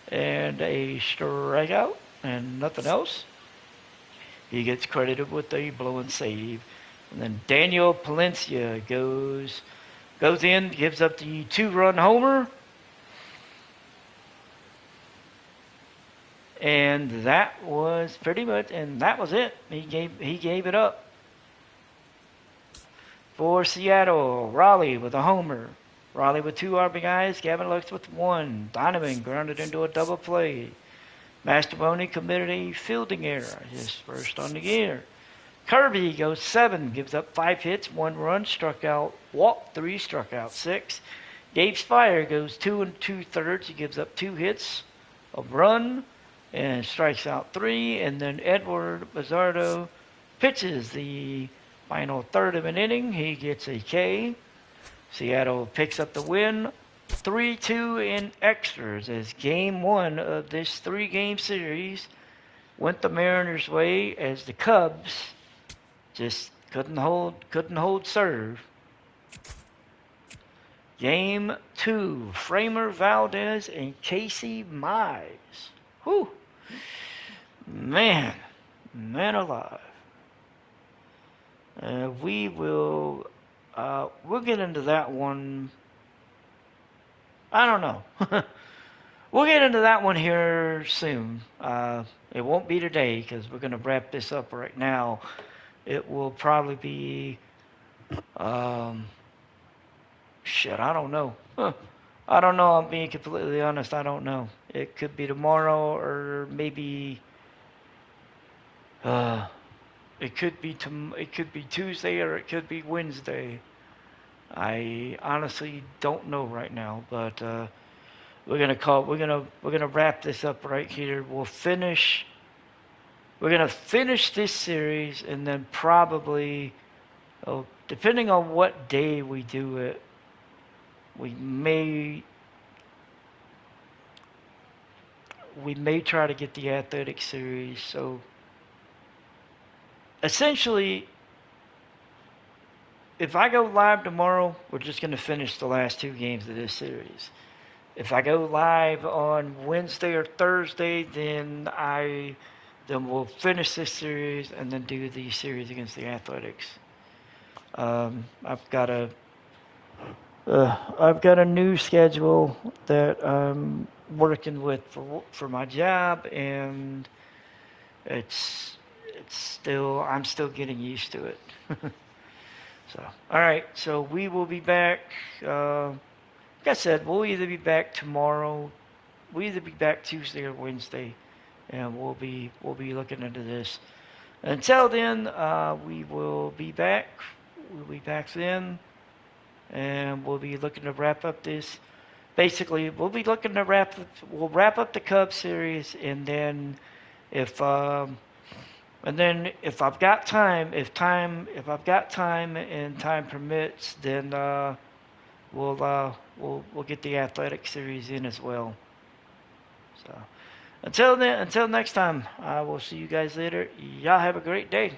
and a strikeout, and nothing else. He gets credited with a blown save. And then Daniel Palencia goes in, gives up the 2-run homer. And that was pretty much, and that was it. He gave it up. For Seattle, Raleigh with a homer. Raleigh with 2 RBIs, Gavin Lux with 1. Donovan grounded into a double play. Mastrobuoni committed a fielding error, his first on the year. Kirby goes 7, gives up 5 hits, 1 run, struck out, walked 3, struck out 6. Gabe Spire goes 2 2/3, he gives up 2 hits, a run, and strikes out 3. And then Edward Bizzardo pitches the final third of an inning. He gets a K. Seattle picks up the win. 3-2 in extras as game 1 of this 3-game series went the Mariners' way as the Cubs just couldn't hold serve. Game 2, Framer Valdez and Casey Mize. Whew. Man alive. We'll get into that one. I don't know. We'll get into that one here soon. It won't be today because we're going to wrap this up right now. It will probably be, I don't know. I don't know. I'm being completely honest. I don't know. It could be tomorrow or maybe, it could be Tuesday or it could be Wednesday. I honestly don't know right now, but we're gonna wrap this up right here. We're gonna finish this series, and then probably, depending on what day we do it, we may try to get the athletic series. So essentially, if I go live tomorrow, we're just going to finish the last 2 games of this series. If I go live on Wednesday or Thursday, then we'll finish this series and then do the series against the Athletics. I've got a new schedule that I'm working with for my job, and I'm still getting used to it. So, all right. So we will be back. Like I said, we'll either be back tomorrow, Tuesday or Wednesday, and we'll be looking into this. Until then, we will be back. We'll be back then, and we'll be looking to wrap up this. Basically, we'll be looking to wrap up the Cubs series, and then if I've got time, if I've got time and time permits, then we'll get the Athletic series in as well. So until next time, I will see you guys later. Y'all have a great day.